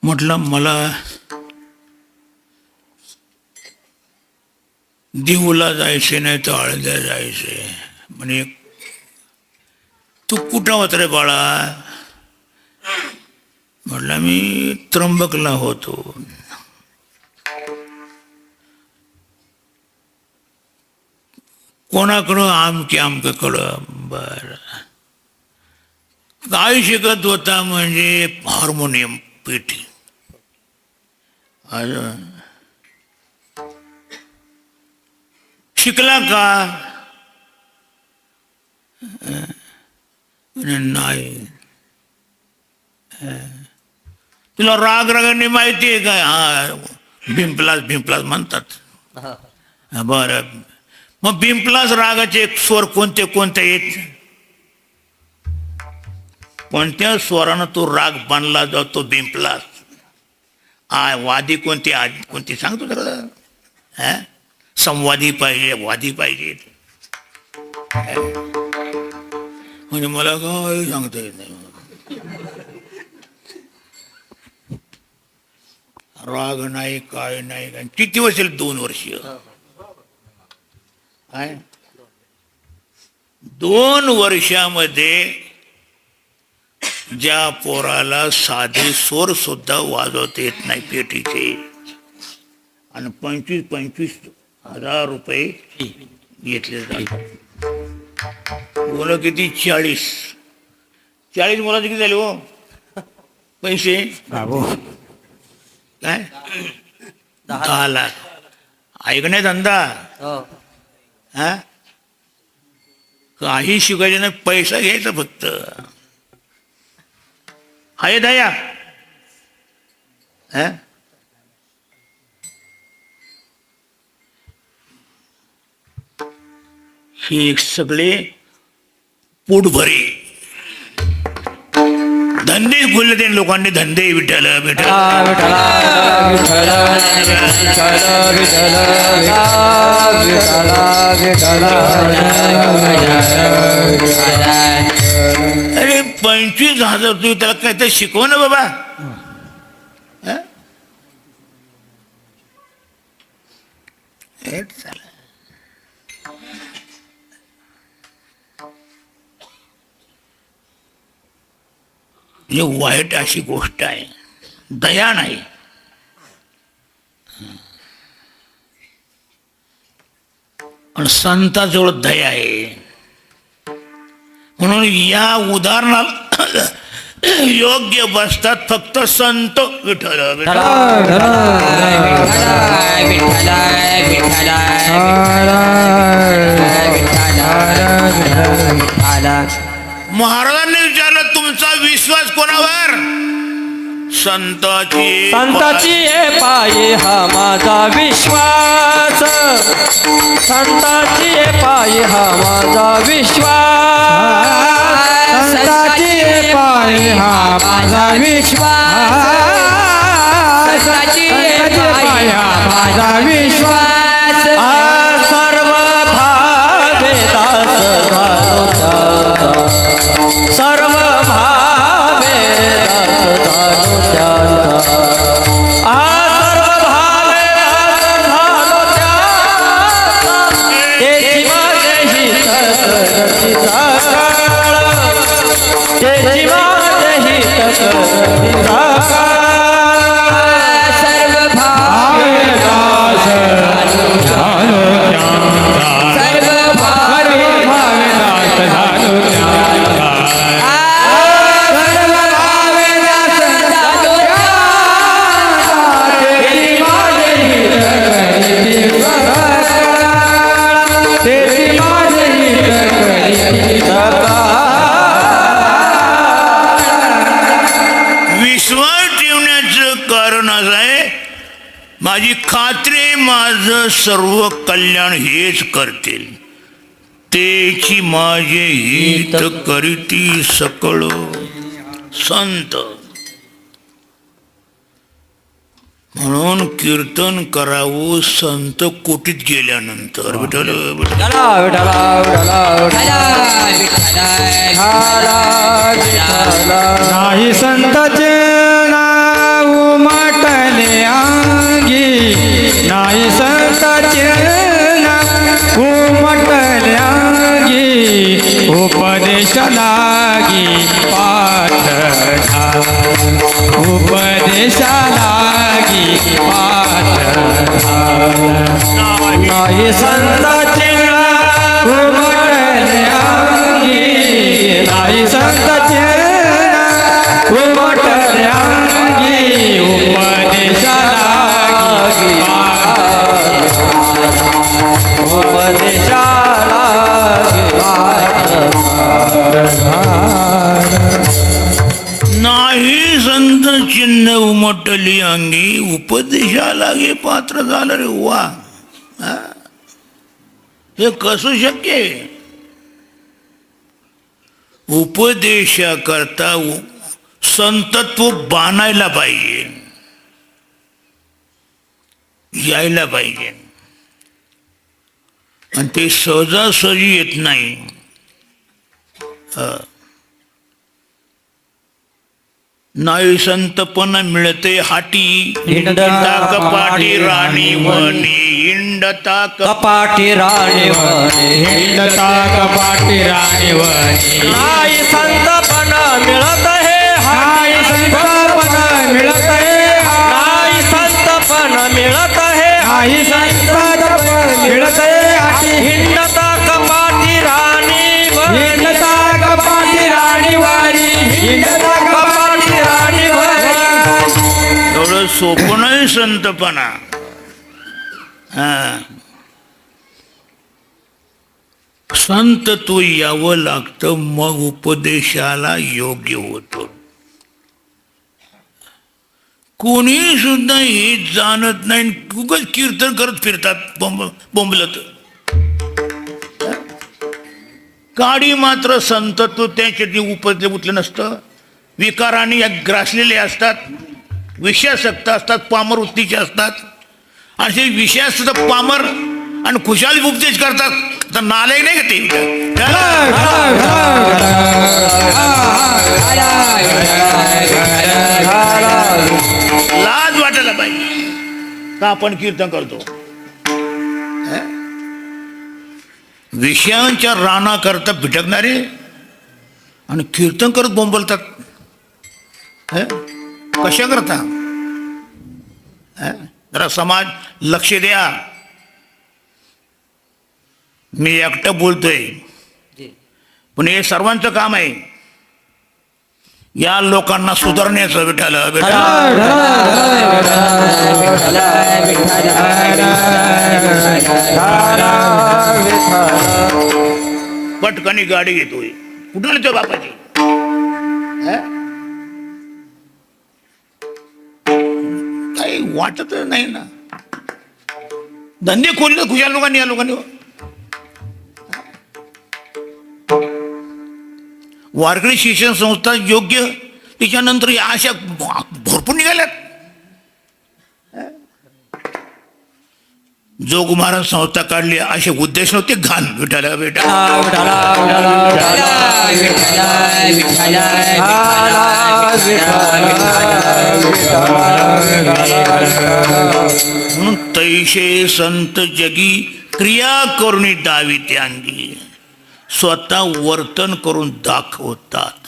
म्हटलं मला देऊला जायचे नाही तर आळंद्या जायचे. म्हणे तू कुठं होत रे बाळा? म्हटलं मी त्र्यंबकला होतो. कोणाकडं? आमक्याकडं. बर, काय शिकत होता? म्हणजे हार्मोनियम पेटी. शिकला का? नाही. तुला राग रागाने माहिती आहे का? हा, भिंपलास म्हणतात. बरं, मग भिंपलास रागाचे स्वर कोणते कोणते आहेत? कोणत्या स्वरानं तो राग बांधला जातो भिंपलास? वादी कोणती, कोणती सांगतो सगळं. संवादी पाहिजे, वादी पाहिजे. म्हणजे मला काय सांगता येत नाही. राग नाही, काय नाही. किती वर्ष? 2 वर्ष. 2 वर्षामध्ये ज्या पोराला साधे स्वर सुद्धा वाजवता येत नाही पेटीचे, आणि 25,000 रुपये घेतले जातात. मुलं किती? 40 मुलाचे किती झाले हो पैसे? काय 10 लाख. ऐकणे धंदा. हा, काही शिकायचे नाही, पैसा घ्यायचा फक्त. आहे दया. हे सगळे पोटभरे धंदे खुलले ते लोकांनी. धंदे विठ्ठल विठ्ठल. अरे 25,000 तुम्ही त्याला काय तर शिकव ना बाबा. म्हणजे वाईट अशी गोष्ट आहे, दया नाही. आणि संताजवळ दया आहे. म्हणून या उदाहरणाला योग्य बसतात फक्त संत. विठ्ठल महाराजांनी विचारलं तुमचा विश्वास कोणावर? संताची. संताची पायी हा माझा विश्वास. संताची पायी हा माझा विश्वास. संताची पायी हा माझा विश्वास. संताची पायी हा माझा विश्वास. सर्व भावे दास झालो त्याचा. सर्व भावे दास झालो त्याचा. सर्व भावे दास झालो त्याचा. तेची माझे हित करतीचा काळ. तेची माझे हित करतीचा काळ. सर्व भावे दास झालो त्याचा. सर्व भावे दास झालो त्याचा. विश्वास ठेवण्याचं कारण असं आहे, माझी खात्री माझं सर्व कल्याण हेच करतील. तेची माझे हित करीती सकळ संत. म्हणून कीर्तन करावं संत कोटीत गेल्यानंतर. विठ्ठल विठ्ठल. नाही संताचे नाव उमटले अंगी, नाही संताचे नाव उमटले अंगी, उपदेश लागी पाठ घाल, उपदेश लागी पाठ घाल. नाही संताचे नाव उमटले अंगी, नाही संताचे नाव उमटले अंगी, उपदेश लागी पाठ घाल, उपदेश लागी पाठ घाल. नाही संत चिन्ह उमटली अंगी, उपदेशा लागे पात्र झालं रे. वा, हा? हे कसं शक्य आहे? उपदेशाकरता संतत्व बाणायला पाहिजे, यायला पाहिजे, आणि ते सहजासहजी येत नाही. नाही संतपण मिळते हाटी, हिंडता कपाटी राणी वनी, हिंडता कपाटी राणी वनी, हिंडता कपाटी राणी वनी. नाही संतपण मिळत हे, नाही संतपण मिळत हे, नाही संतपण मिळत हे, नाही संतपण मिळत हे. हिंडता कपाटी राणी वनी, हिंडता कपाटी राणी वनी, हिंडता कपाटी राणी वनी. एवढं सोपं नाही संतपणा. संत तो यावं लागतं, मग उपदेशाला योग्य होतो. कोणी सुद्धा हे जाणत नाही, उगाच कीर्तन करत फिरतात बोंबलत. काडी मात्र संतत्व त्याच्यात उपजले उठलं नसतं. विकाराने या ग्रासलेले असतात, विषयासक्त असतात, पामर वृत्तीचे असतात. असे विषयासक्त पामर आणि खुशाल उपदेश करतात, तर नालायक नाही का ते? लाज वाटायला पाहिजे का आपण कीर्तन करतो. विषयांच्या राणा करता भिटकणारे आणि कीर्तन करत बोंबलतात. कशा करता? जरा समाज लक्ष द्या. मी एकटं बोलतोय, पण हे सर्वांचं काम आहे या लोकांना सुधारण्याचं. विठ्ठल पटकनी गाडी घेतोय, कुठं तो बापाची? काही वाटत नाही ना. धंदे खोलले खुशाल लोकांनी, या लोकांनी. वारकरी शिक्षण संस्था योग्य, त्याच्यानंतर या अशा भरपूर निघाल्यात. जोग महाराज संस्था काढली, असे उद्देश नव्हते घाण. विठाला बेटा म्हणून तैशे संत जगी क्रिया करून दावी त्यांगी, स्वतः वर्तन करून दाखवतात.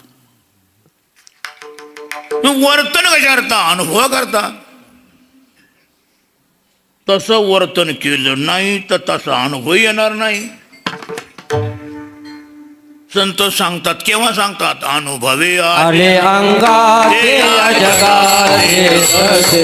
वर्तन कशा करता? अनुभव करता. तसं वर्तन केलं नाही तर तसा अनुभव येणार नाही. संत सांगतात, केव्हा सांगतात? अनुभवे आले अंगात या जगाचे कसे,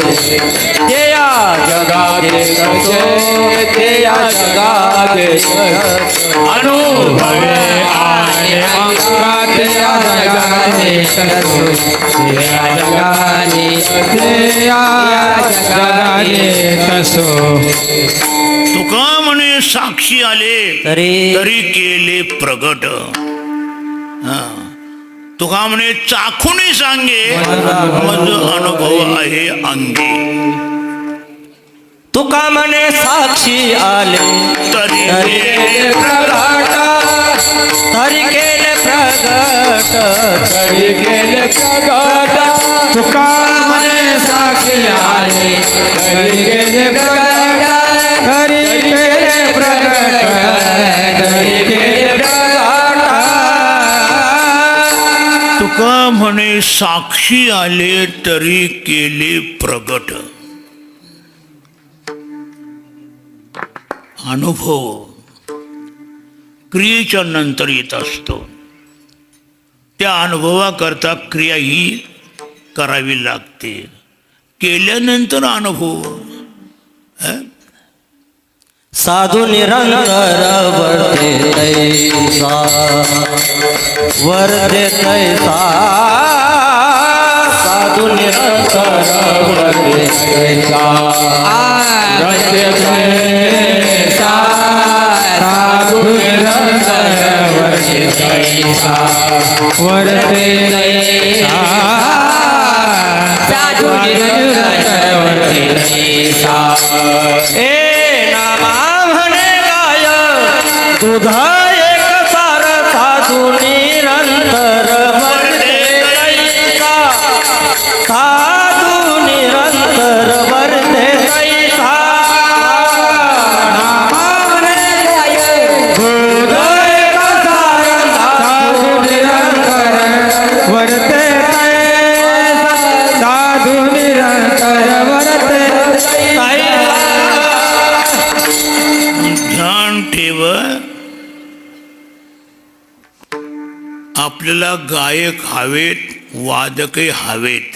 ते या जगाचे कसे, ते या जगाचे कसे. अनुभवे आले अंगात या जगाचे कसे, ते या जगाचे कसे, या जगाचे कसो. तुका म्हणे साक्षी आले तरी तरी केले प्रगट. तुका म्हणे चाखून सांगे मज अनुभव आहे अंगी. तुका म्हणे साक्षी आले तरी तरी प्रगट तरी केले प्रगट तरी केले प्रगट. तुका म्हणे साक्षी आले तरी केले प्रगट. तरी केले प्रगट. तरी केले प्रगट. तुका म्हणे साक्षी आले तरी केले प्रगट. अनुभव क्रियेच्या नंतर येत असतो. त्या अनुभवाकरता क्रिया ही करावी लागते. केल्यानंतर अनुभव. साधू निरंतर वर्ते तैसा वर्ते तैसा. साधू निरंतर वर्ते तैसा रस्ते तैसा. साधू निरंतर वर्ते तैसा वर्ते तैसा. साधू निरंतर वर्ते तैसा. ए नामा म्हणे गाय तुझ एक सार. साधू निरंतर वर्ते तैसा. साधू निरंतर वर्ते तैसा. नामा म्हणे गाय तुझ एक सार. साधू निरंतर वर्ते तैसा. साधू निरंतर वर्ते तैसा. ध्यान ठेव. आपल्याला गायक हवेत, वादकही हवेत.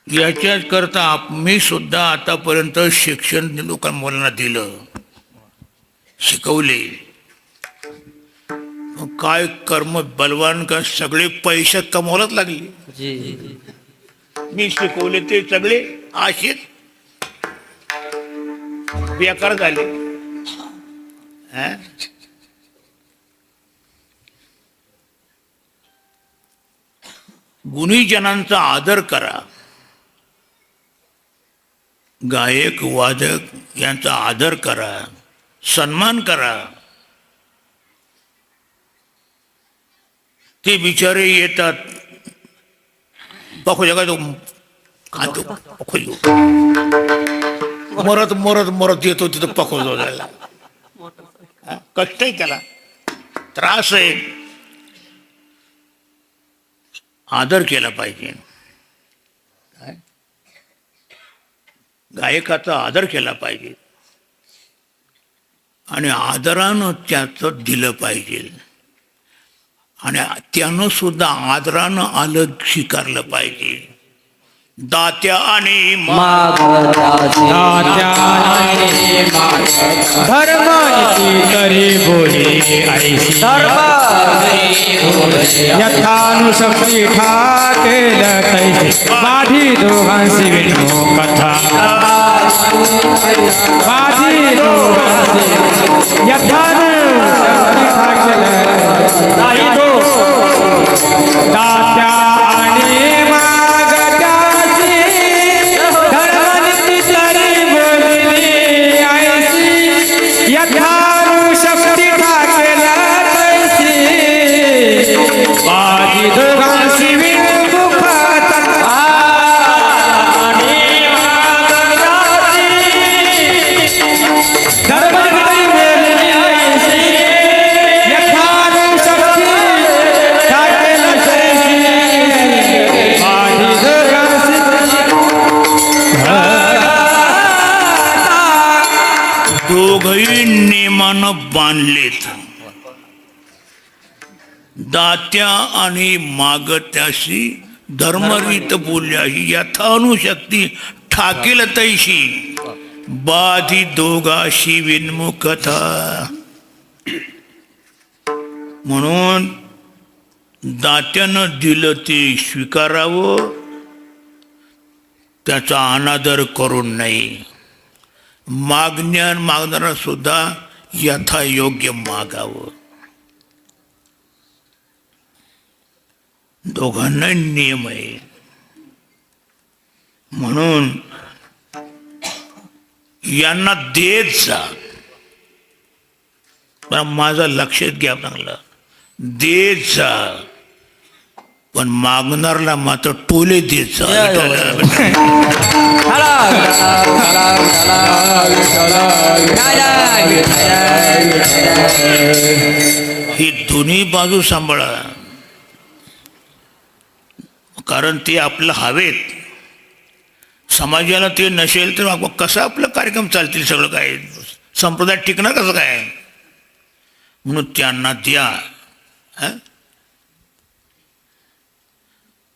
याच्याच करता मी सुद्धा आतापर्यंत शिक्षण लोकांना मुलांना दिलं, शिकवले. मग काय कर्म बलवान का सगळे पैसे कमवायलाच लागले. मी शिकवले ते सगळे आशेत बेकार झाले. गुणीजनांचा आदर करा. गायक वादक यांचा आदर करा, सन्मान करा. ते बिचारे येतात पखो जगा तो खातो पखो मरत मरत मरत येतो तिथं पखो जायला. कष्ट आहे त्याला, त्रास आहे. आदर केला पाहिजे. गायकाचा आदर केला पाहिजे आणि आदरानं त्याचं दिलं पाहिजे आणि त्यानं सुद्धा आदरानं आलं स्वीकारलं पाहिजे. दात्या आणि धर्माची तरी बोली ऐशी. यथानुशक्ती ठाकेल तैसे बाधी दोघांशी विणो कथा. बाधी दोघांशी यथानुशक्ती ठाकेल दात्या आणि मागत्याची. धर्माची तरी बोली ऐशी. यथानुशक्ती ठाकेल तैसी बाधी दोघांशी विणो कथा. दोघही नियमानं बांधलेत. दात्या आणि मागत्याशी धर्मरीत बोलल्याशी यथानुशक्ती ठाकेल तैशी बाधी दोघाशी विन्मुखता. म्हणून दात्यानं दिलं ते स्वीकारावं, त्याचा अनादर करू नये. मागण्या मागणारा सुद्धा यथायोग्य मागावं. दोघांना नियम आहे. म्हणून यांना देत जा. पण माझं लक्षात घ्या चांगलं, देत जा पण मागणारला मात्र टोले देत जा. ही दोन्ही बाजू सांभाळा. कारण ते आपलं हवेत, समाजाला ते नसेल तर कसं आपलं कार्यक्रम चालतील, सगळं काय संप्रदाय टिकणार कसं काय. म्हणून त्यांना द्या.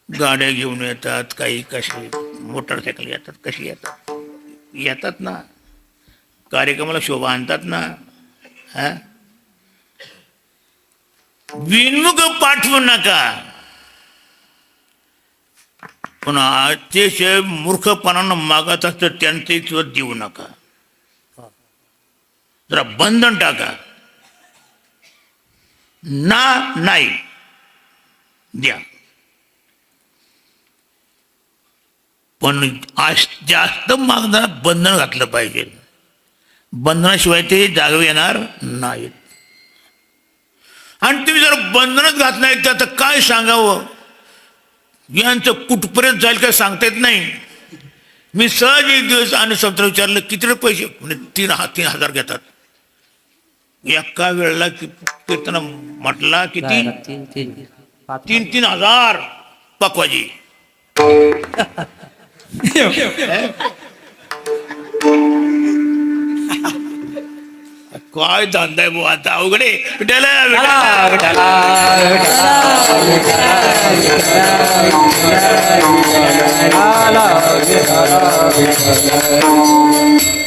गाड्या घेऊन येतात, काही कशी मोटरसायकल येतात, कशी येतात येतात ना, कार्यक्रमाला शोभा आणतात ना. विनमुख पाठवू नका. पण अतिशय मूर्खपणानं मागत असतं त्यांचे किंवा देऊ नका. जरा बंधन टाका. नाही द्या. पण जास्त मागणारा बंधन घातलं पाहिजे. बंधनाशिवाय ते जागवे येणार नाहीत. आणि तुम्ही जर बंधनच घात नाही तर काय सांगावं, यांचं कुठपर्यंत जाईल काय सांगता येत नाही. मी सहज एक दिवस आणि संत्र विचारलं किती पैसे, म्हणजे 3,000 घेतात एका वेळेला. कीर्तन म्हटला किती, 3,000 पकवाजी. काय धंदा आहे भाऊ आता, अवघडे.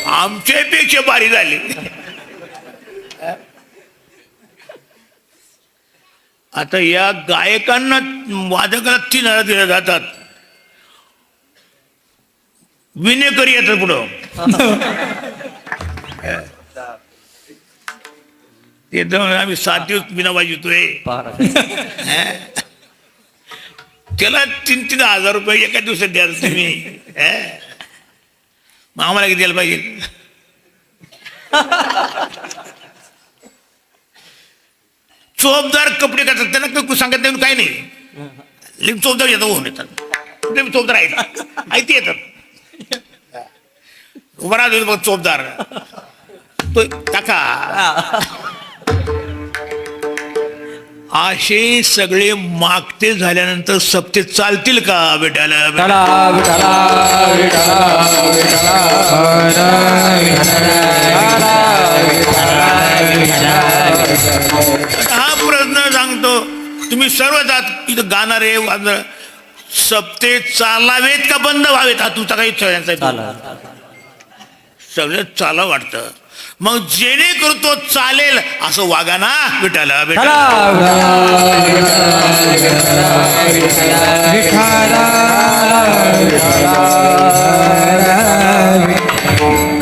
आमच्यापेक्षा भारी झाली. आता या गायकांना, वादकाला 3,000 दिले जातात. विनेकरी येतात पुढं. आम्ही 7 दिवस बिना वाजवतोय. त्याला 3,000 रुपये एका दिवसात द्या तुम्ही. मग आम्हाला किती द्यायला पाहिजे. चोपदार कपडे करतात, त्यांना काही सांगत नाही काही नाही. चोपदार येतात, होऊन येतात. चोपदार आहेत, ऐकते येतात. उभा राहतो बघ चोपदार तो टाका. असे सगळे मागते झाल्यानंतर सप्ते चालतील का बेटाला. हा प्रश्न सांगतो. तुम्ही सर्व जात इथं गाणारे सप्ते चालावेत का बंद व्हावेत, हा तुमचा काही सगळं चाला वाटतं. मग जेणेकरून तो चालेल असं वागा ना विठाला.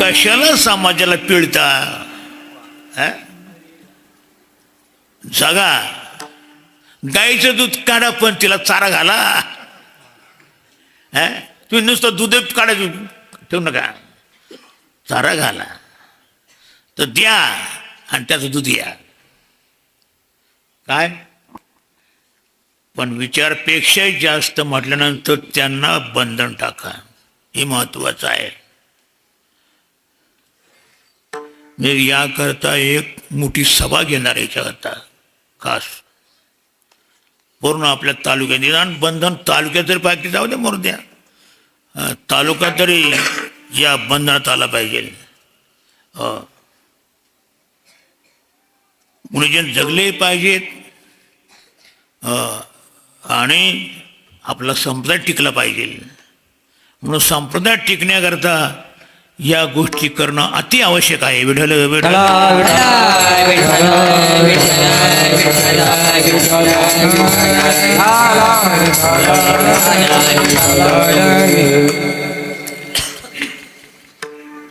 कशाला समाजाला पिळता. जगा. गाईचं दूध काढा पण तिला चारा घाला. तुम्ही नुसतं दूध काढायचं ठेवू नका, चारा घाला तर द्या आणि त्याचं दूध या. काय पण विचारपेक्षा जास्त म्हटल्यानंतर त्यांना बंधन टाका. हे महत्वाचं आहे. मी याकरता एक मोठी सभा घेणार आहे याच्याकरता खास. पूर्ण आपल्या तालुक्यात निदान बंधन तालुक्यात तरी पाहिजे, जाऊ द्या मरू द्या, तालुका तरी या बंधनात आला पाहिजे. गुणीजन जगले पाहिजेत आणि आपला संप्रदाय टिकला पाहिजे. म्हणून संप्रदाय टिकण्याकरता या गोष्टी करणं अति आवश्यक आहे. विठ्ठल विठ्ठल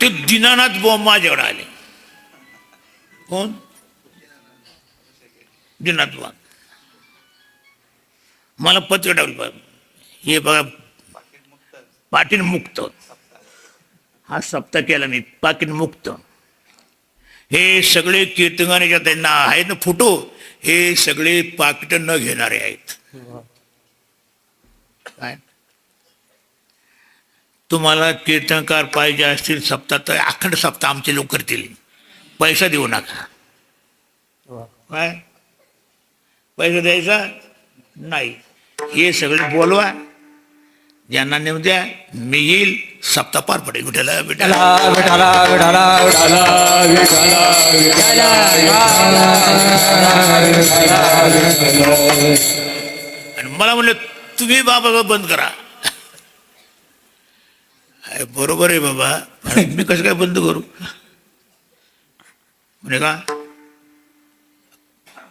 ते दीनानाथ बुवा माझ्याकडे आले. कोण? दीनानाथ बुवा. मला पत्र टाकलं, हे बघा पाटील मुक्त, हा सप्ताह केला नाही, पाटील मुक्त. हे सगळे कीर्तनाच्या त्यांना आहेत ना फोटो, हे सगळे पाकिट न घेणारे आहेत. काय तुम्हाला कीर्तनकार पाहिजे असतील सप्ताह तर अखंड सप्ताह आमचे लोक करतील, पैसा देऊ नका. काय पैसा द्यायचा नाही, हे सगळे बोलवा, ज्यांना नेऊ द्या, मी येईल, सप्ताह पार पडेल. विठ्ठला विठ्ठला विठाला विठाला आणि मला म्हणलं तुम्ही बाबा बंद करा. बरोबर आहे बाबा, मी कसं काय बंद करू? म्हणजे का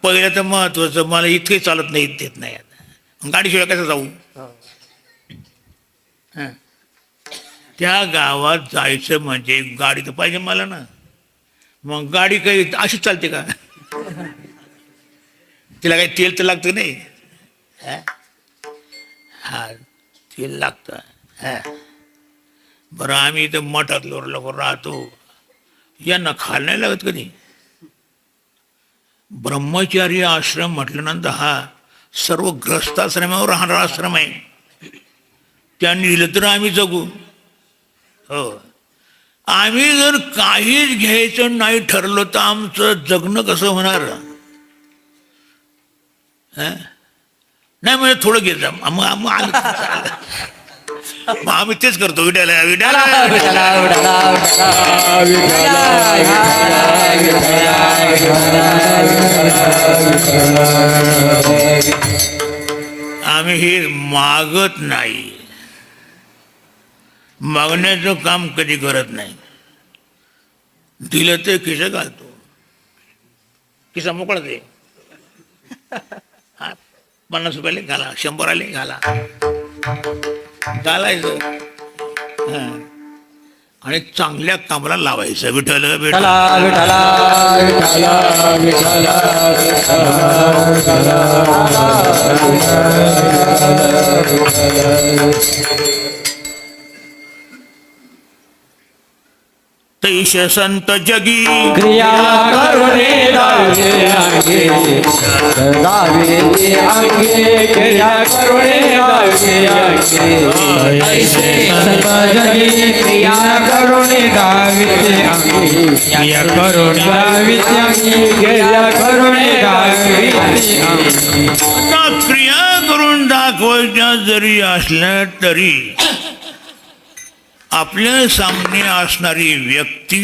पहिलं तर महत्वाचं, मला इतके चालत नाही, देत नाही. आता गाडीशिवाय कसं जाऊ? त्या गावात जायचं म्हणजे गाडी तर पाहिजे मला ना. मग गाडी काही अशीच चालते का? तिला काही तेल तर लागतं नाही. हा तेल लागतं. बरं आम्ही इथं मठात लोक राहतो, यांना खायला नाही लागत कधी. ब्रह्मचारी आश्रम म्हटल्यानंतर हा सर्व ग्रस्ताश्रमावर राहणारा आश्रम आहे. त्यांनी दिलं तर आम्ही जगू. हो, आम्ही जर काहीच घ्यायचं नाही ठरलं तर आमचं जगणं कसं होणार? नाही म्हणजे थोडं घेत जा, मग आम्ही तेच करतो. विड्याला विड्याला आम्ही हे मागत नाही, मागण्याचं काम कधी करत नाही. दिलं ते खिसा घालतो, खिसा मोकळा दे. 50 रुपयाले घाला, 100 आले घाला, घालायचं आणि चांगल्या कामाला लावायचं. विठ्ठल विठ्ठला विठाला तैश संत जगी क्रिया करुणे गावे अंगे गावे अंगे क्रिया करुणे गावे अंगे ऐसे संत जगी क्रिया करुणे गावे अंगे क्रिया करुणे गावे अंगे क्रिया करुणे गावे अंगे. आता क्रिया करून दाखवायच्या जरी असल्या तरी आपल्या सामने असणारी व्यक्ती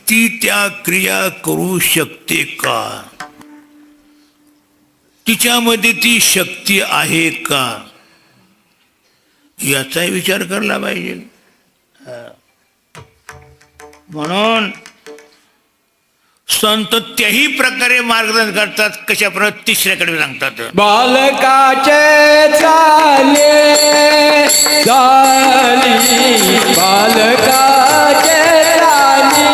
ती त्या क्रिया करू शकते का? तिच्यामध्ये ती शक्ती आहे का? याचाही विचार करायला पाहिजे. म्हणून संत त्याही प्रकारे मार्गदर्शन करतात, कशाप्रकारे तिसऱ्याकडे सांगतात. बालकाचे चाले चाली बालकाचे चाली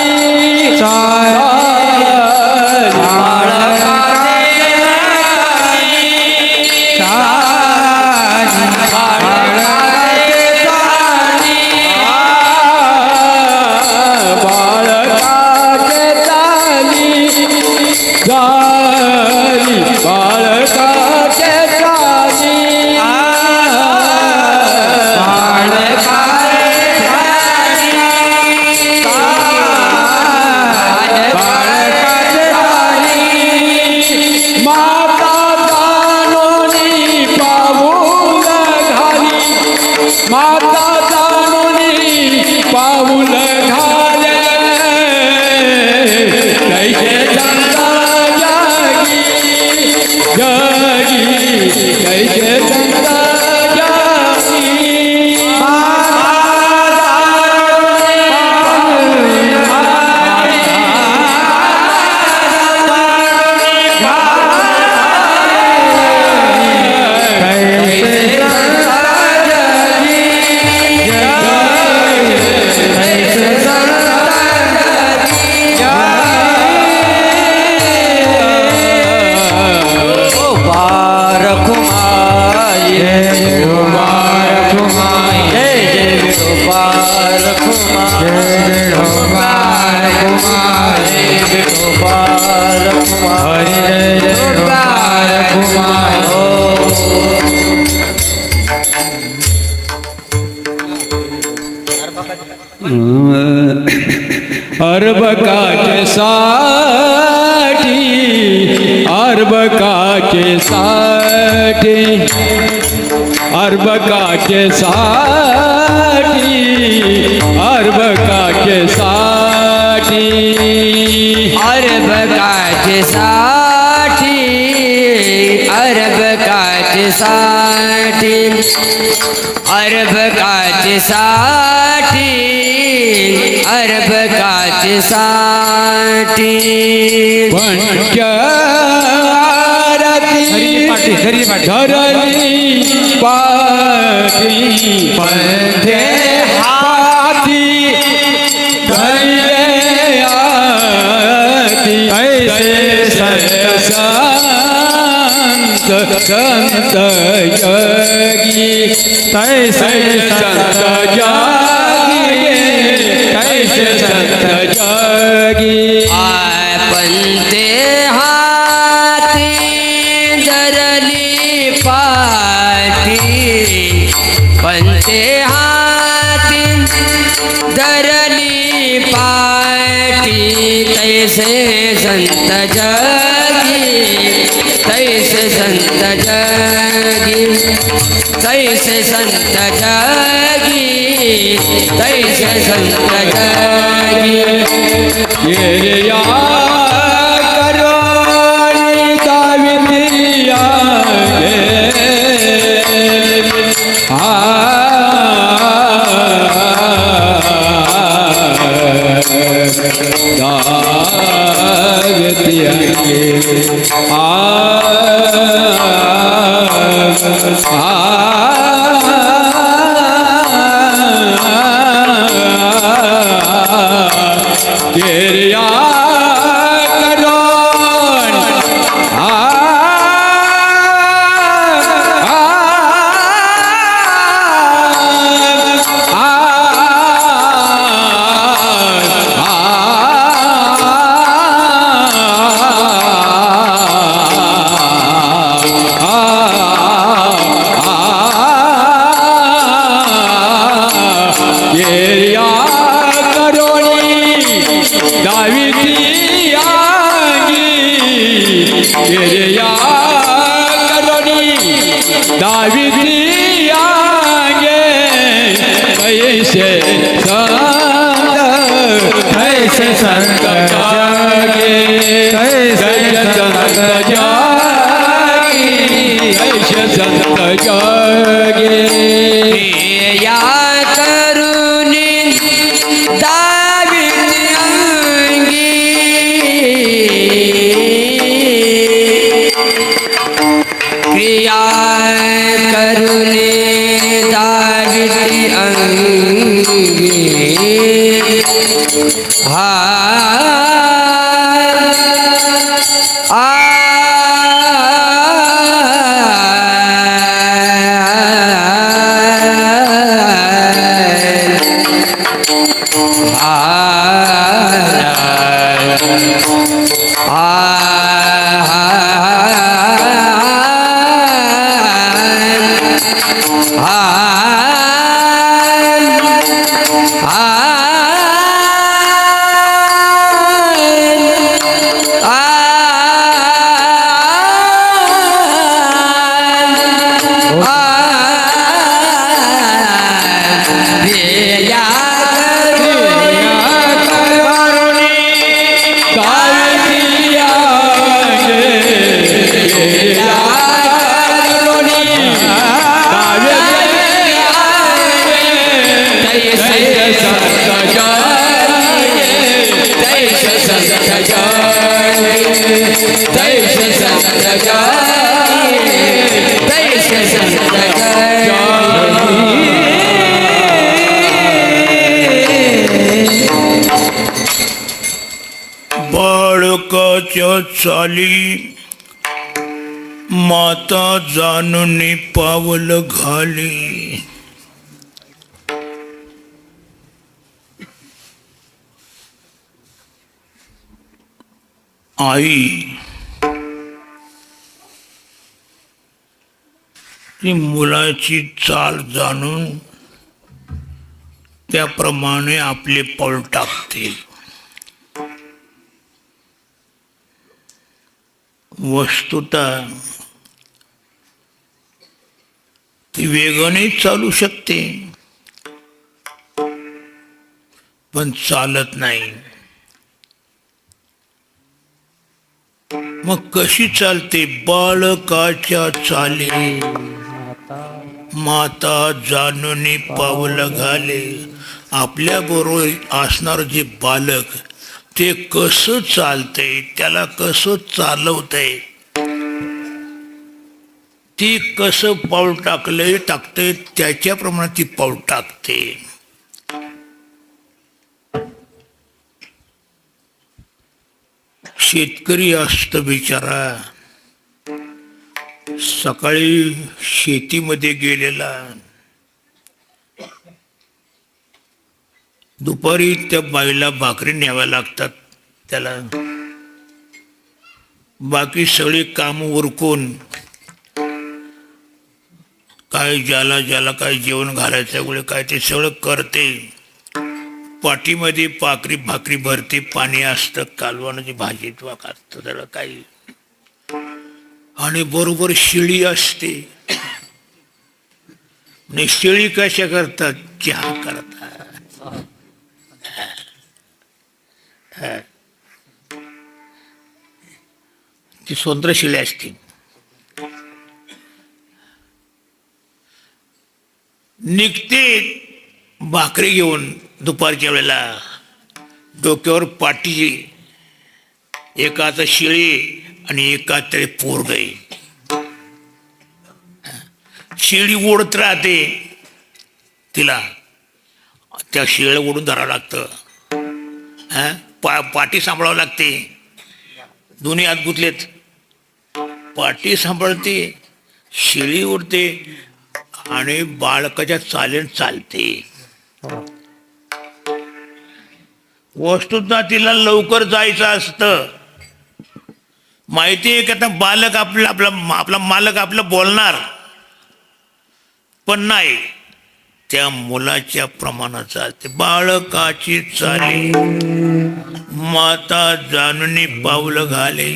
रखुमा जय गोपाल कुमार गोपाल रखुमा हरि जय गोपाल कुमार अर्भकाचे साठी अर्भकाचे साठी अर्भकाचे साठी अर्भकाचे साठी अर्भकाचे साठी अर्भकाचे साठी अर्भकाचे साठी अर्भकाचे साठी पंचारती हरी पाटी धरली पाठी पंथे हाती धैर्य आती ऐसे संत संत जगी तैसे संत जगी कैसे संत जगी पंते हाती धरली पाठी पंते हाती धरली पाठी तैसे संत जगी तैसे संत जगी तैसे संत जगी तैसे संत जगी ये या करो दाविदिया कैसे संत जागे कैसे संत जागे या करुणी दाविदी अंगी क्रिया करुणी दाविदी अंगी बाळकाच्या चाली माता जाणून पावल घाली आई ती मुलाची चाल जाणून त्याप्रमाणे आपले पाऊल टाकते. वस्तुतः ती वेगाने चालू शकते पण चालत नाही. मग कशी चालते? बालकाच्या चाली माता जाणून पाऊल घाले. आपल्या बरोबर असणार जे बालक ते कसं चालतंय, त्याला कसं चालवतंय, ती कसं पाऊल टाकते त्याच्याप्रमाणे ती पाऊल टाकते. शेतकरी असतो बिचारा, सकाळी शेतीमध्ये गेलेला, दुपारी त्या बाईला भाकरी न्याव्या लागतात त्याला. बाकी सगळी काम उरकून काय ज्याला काय जेवण घालायचं वेळ काय ते सगळं करते. पाठीमध्ये भाकरी भरते, पाणी असतं, कालवणाची भाजी असतं त्याला काही, आणि बरोबर शिळी असते. आणि शिळी कशा करतात? चहा करतात. ती स्वतंत्र शिळी असते. निघते भाकरी घेऊन दुपारच्या वेळेला, डोक्यावर पाठीची, एका हातात शिळी आणि एका हातात पोरगं. शिळी ओढत राहते, तिला त्या शिळीला ओढून धरावं लागतं. पाठी सांभाळावं लागते, दोन्ही हात गुंतलेत, पाठी सांभाळते, शिळी ओढते आणि बाळकाच्या चालेन चालते. वस्तुतः तिला लवकर जायचं असतं. माहिती आहे की आता बालक आपला मालक आपलं बोलणार, पण नाही, त्या मुलाच्या प्रमाणात चालते. बाळकाची चाली माता जाणून पाऊल घाले.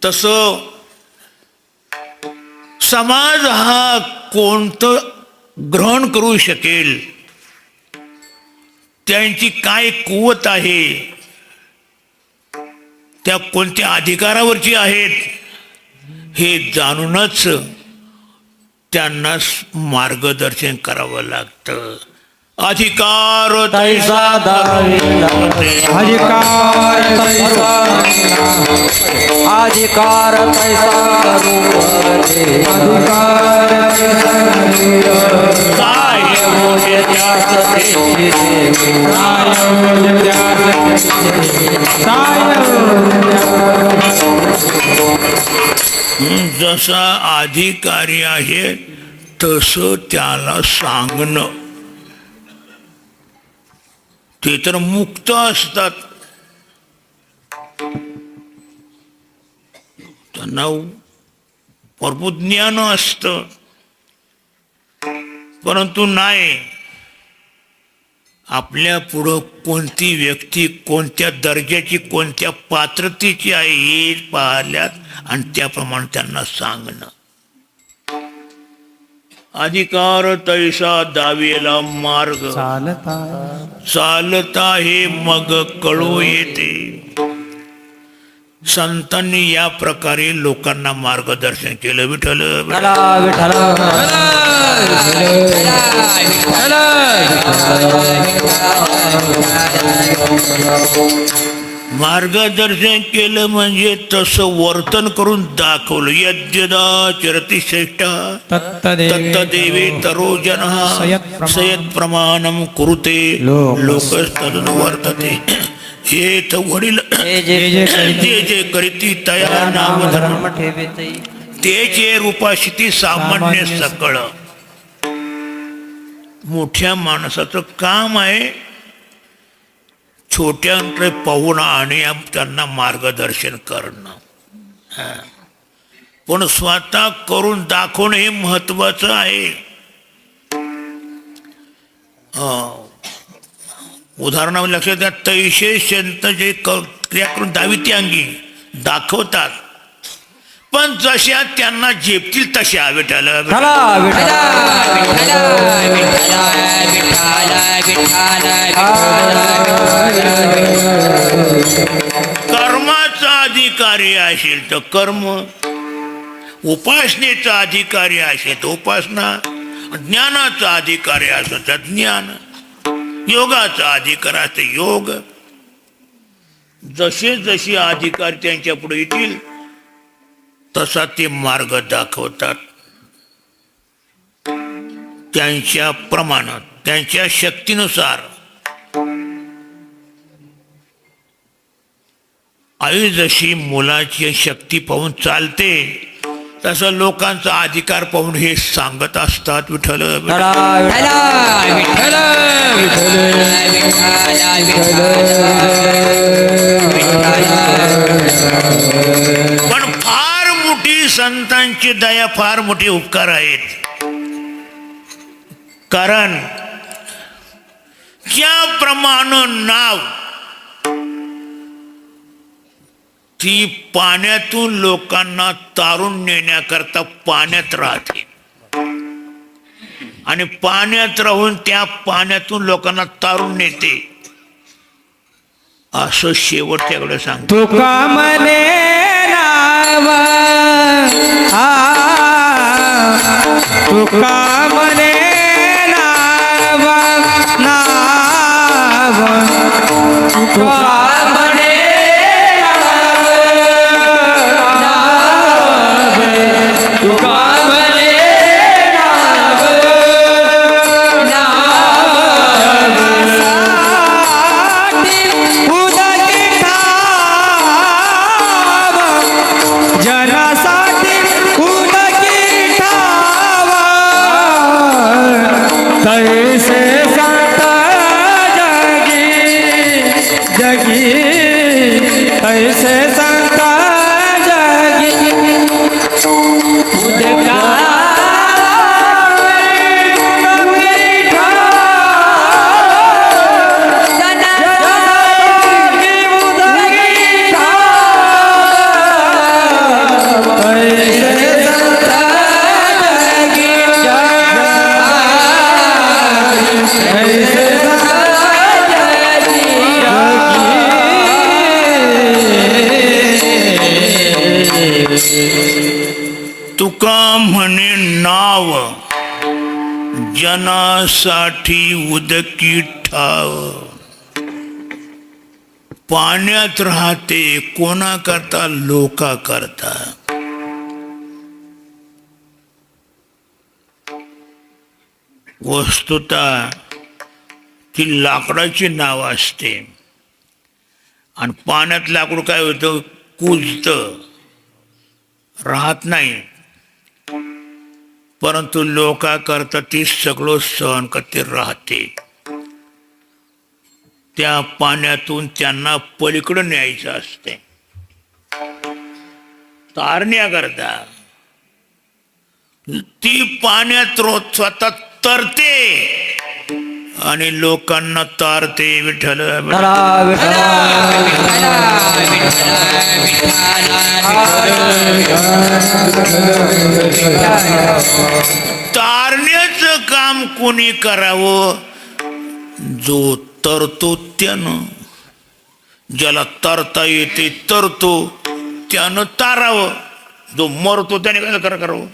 तसं समाज हा कोणतं ग्रहण करू शकेल, त्यांची काय कुवत आहे, त्या कोणत्या अधिकारावरची आहेत, हे जाणूनच त्यांना मार्गदर्शन करावं लागतं. अधिकार तैसा दाविला, अधिकार तैसा, अधिकार पैसा अधिकार काय मोठे जसा अधिकारी आहे तसं त्याला सांगणं. ते तर मुक्त असतात, त्यांना भरपूर ज्ञान असतं, परंतु नाही, आपल्या पुढं कोणती व्यक्ती कोणत्या दर्जाची कोणत्या पात्रतेची आहे हे पाहिल्यात आणि त्याप्रमाणे त्यांना सांगणं. अधिकार तैसा दावेला मार्ग, चालता हे मग कळू येते. संतांनी या प्रकारे लोकांना मार्गदर्शन केलं. विठ्ठल मार्गदर्शन केलं म्हणजे तसं वर्तन करून दाखवलं. यद्यदाचरति श्रेष्ठ तत्तदेवे तरो जनः सयत् प्रमाणं कुरुते लोकस्तदनु वर्तते. हे तर वडील जे जे करीती तया नाम धर्म तेचे रूपाशिती सामान्य सकळ. मोठ्या माणसाचं काम आहे छोट्यांकडे पाहून आणि त्यांना मार्गदर्शन करणं, पण स्वतः करून दाखवणं हे महत्वाचं आहे. उदाहरणामध्ये लक्षात द्या, तैसे संत जे क्रिया करून दावी ती अंगी दाखवतात, पण जशा त्यांना झेपतील तशा विठ्ठल कर्माचा अधिकारी असेल तर कर्म, उपासनेचा अधिकारी असेल तर उपासना, ज्ञानाचा अधिकारी असेल तर ज्ञान, योगाचा अधिकार असेल योग. जसे जसे अधिकारी त्यांच्या पुढे येतील तसा ते मार्ग दाखवतात. त्यांच्या प्रमाणात, त्यांच्या शक्तीनुसार. आई जशी मुलाची शक्ती पाहून चालते, तसं लोकांचा अधिकार पाहून हे सांगत असतात. विठ्ठल पण फार मोठी संतांची दया, फार मोठे उपकार आहेत. कारण ज्याप्रमाणे नाव ती पाण्यातून लोकांना तारून नेण्याकरता पाण्यात राहते आणि पाण्यात राहून त्या पाण्यातून लोकांना तारून नेते, असं शेवटच्याकडे सांगतो. तुका मने नाव, तुका मने नाव, नाव तुका मने तुका म्हणे नाव, जनासाठी उदकी ठाव. पाण्यात राहते कोणा करता? लोका करता. वस्तुतः ती लाकडाची नाव असते आणि पाण्यात लाकूड काय होतं? कुजतं, राहत नाही. परंतु लोका करता ती सगळं सहन करते, राहते. त्या पाण्यातून त्यांना पलीकडं न्यायचं असते तारण्याकरता. ती पाण्यात रोज स्वतः तरते आणि लोकांना तारते. विठ्ठल तारण्याचं काम कोणी करावं? जो तरतो त्यानं, ज्याला तरता येते तरतो त्यानं तारावं. जो मरतो त्याने काय करावं?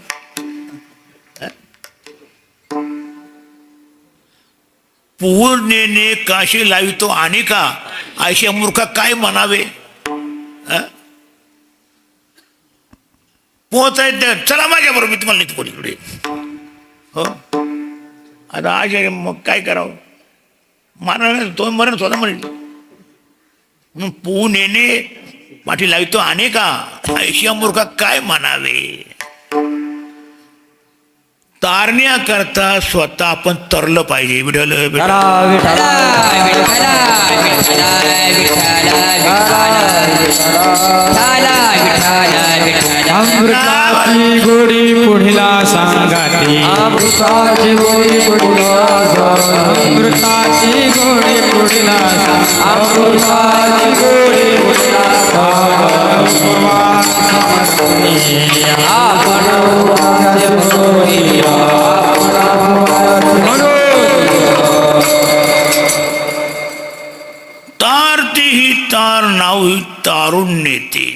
पूर्णेने काशी लावितो आणि का अशा मूर्खा काय म्हणावे? पोहोचायचं, चला माझ्या बरोबर, मी तुम्हाला नेतो कोणीकडे. हो, आता आज मग काय करावं? मारा तो मरण स्वतः म्हणले म्हणून पूर्णेने पाठी लावितो आणि का अशा मूर्खा काय म्हणावे? तारण्याकरता स्वतः आपण तरलं पाहिजे. विठ्ठल विठ्ठला विठ्ठला अमृताची गोडी पुढीला सांगाती अमृताची गोडी पुढीला अमृताची गोडी पुढीला अमृताची गोडी पुढीला आपण तारती ही तार नाव ही तारून नेते.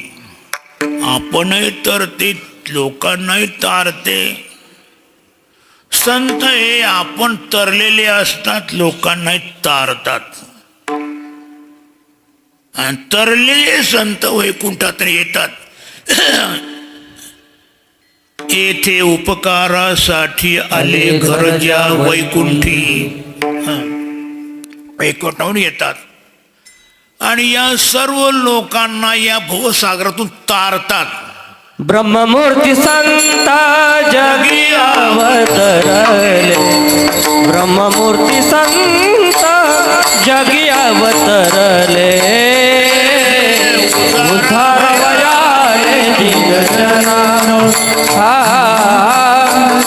आपणही तरते लोकांनाही तारते. संत हे आपण तरलेले असतात लोकांनाही तारतात. आणि तरलेले संत वैकुंठात येतात. येथे उपकारासाठी आले गरजा वैकुंठी. वैकुंठाहून येतात आणि या सर्व लोकांना या भवसागरातून तारतात. ब्रह्ममूर्ती संत जगी अवतरले ब्रह्ममूर्ती संत जगी अवतरले उद्धारवयाले दीनजना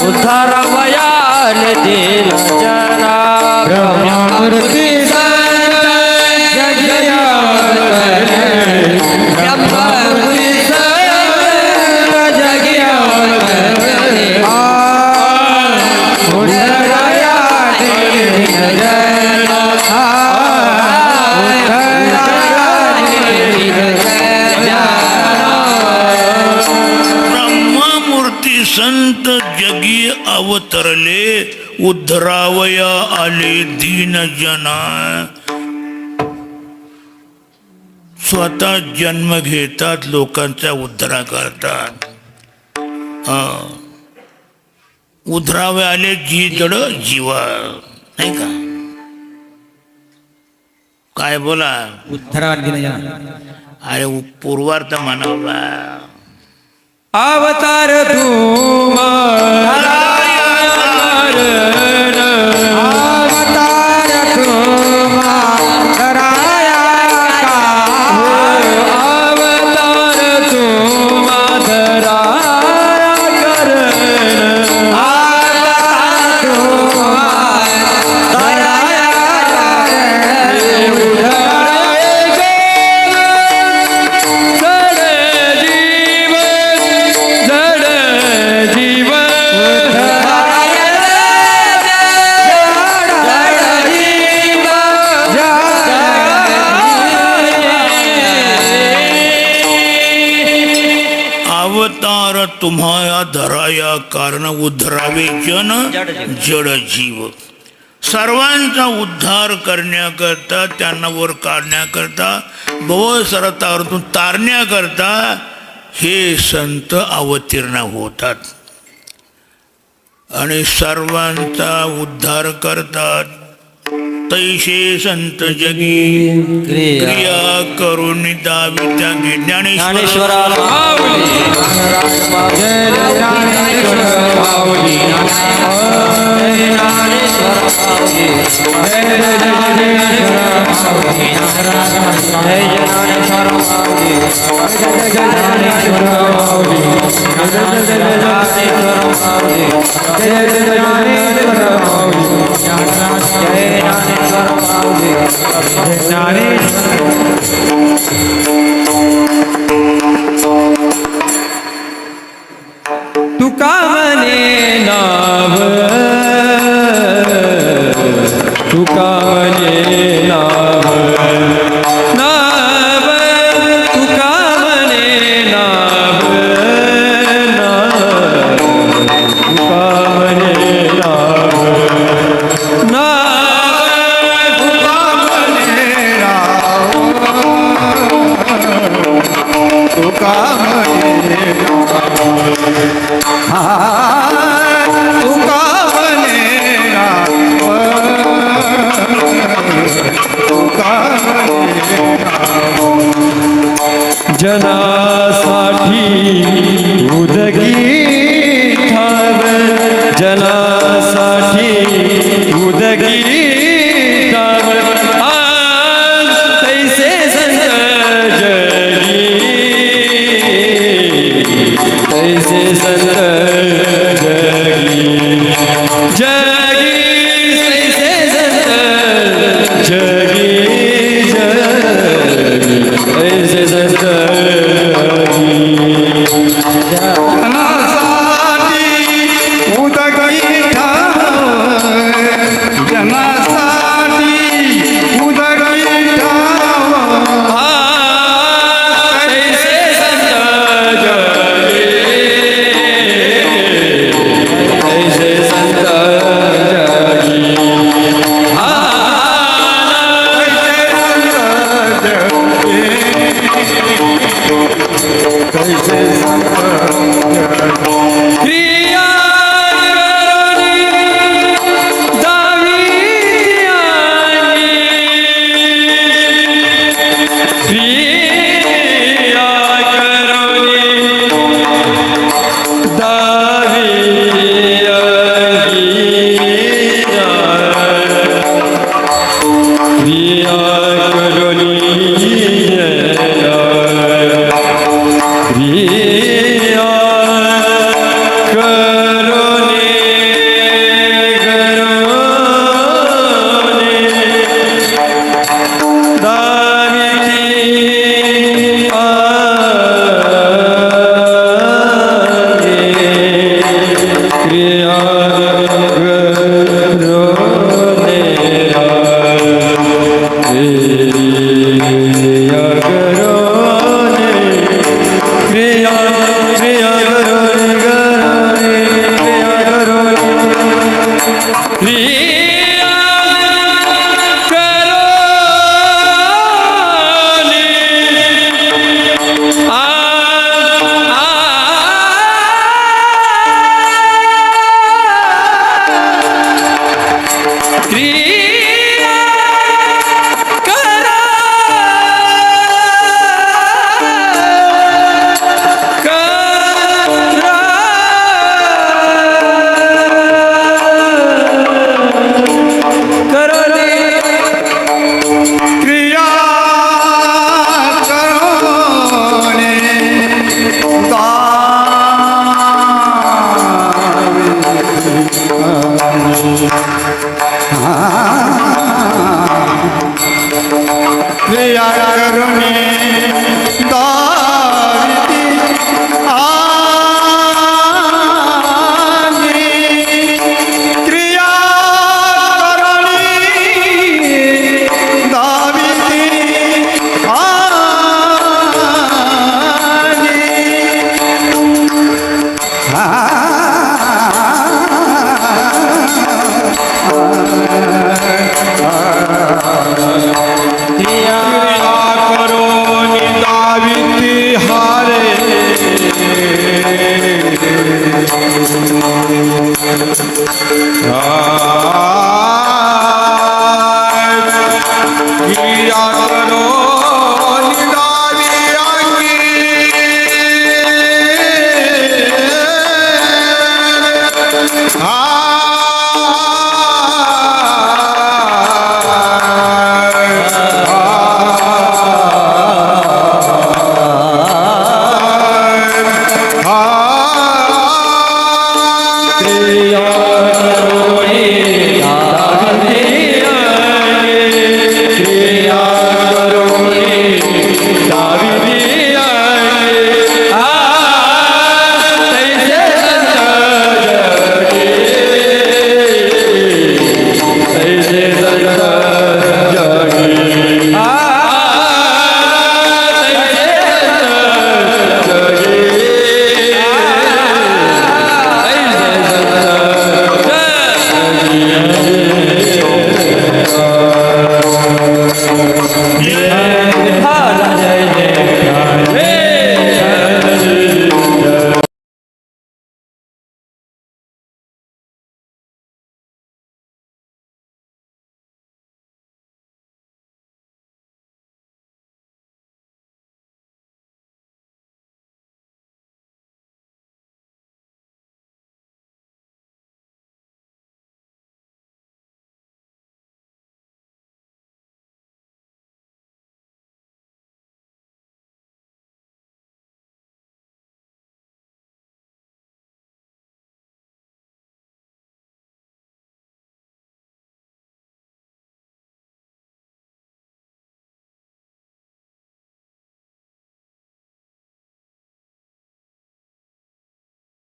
उद्धारवयाले दीनजना ब्रह्ममूर्ती संत जगी अवतरले ब्रह्ममूर्ती संत जगी अवतरले उद्धरवयाले दीनजना ब्रह्ममूर्ती संत जगी अवतरले उद्धरावया आले दीनजना. स्वतः जन्म घेतात लोकांचा उद्धार करतात. उद्धरावे आले जी जड जीवा नाही का. काय बोला उद्धरावर दिनजना अरे पूर्वार्थ म्हणावा. अवतार तुम अवतार तुम धराया का अवतार तुम धराया कर अवतार तुम धराया अवतार तुम्हाया धराया कारण उद्धरावे जन जड जीव. सर्वांचा उद्धार करण्याकरता त्यांना वर काढण्याकरता भवसरतावरून तारण्याकरता हे संत अवतीर्ण होतात आणि सर्वांचा उद्धार करतात. तैसे संत जगी क्रिया करून दावी त्या ज्ञानेश्वराला तुका मने नाव तुका मने नाव नाव तुका मने नाव तुका मने नाव तुका मने तुका मने क्रिया करो क्रिया करोने क्रिया करोने दाविती आनी क्रिया करोनी दाविती क्रिया करो दाविती हारे आ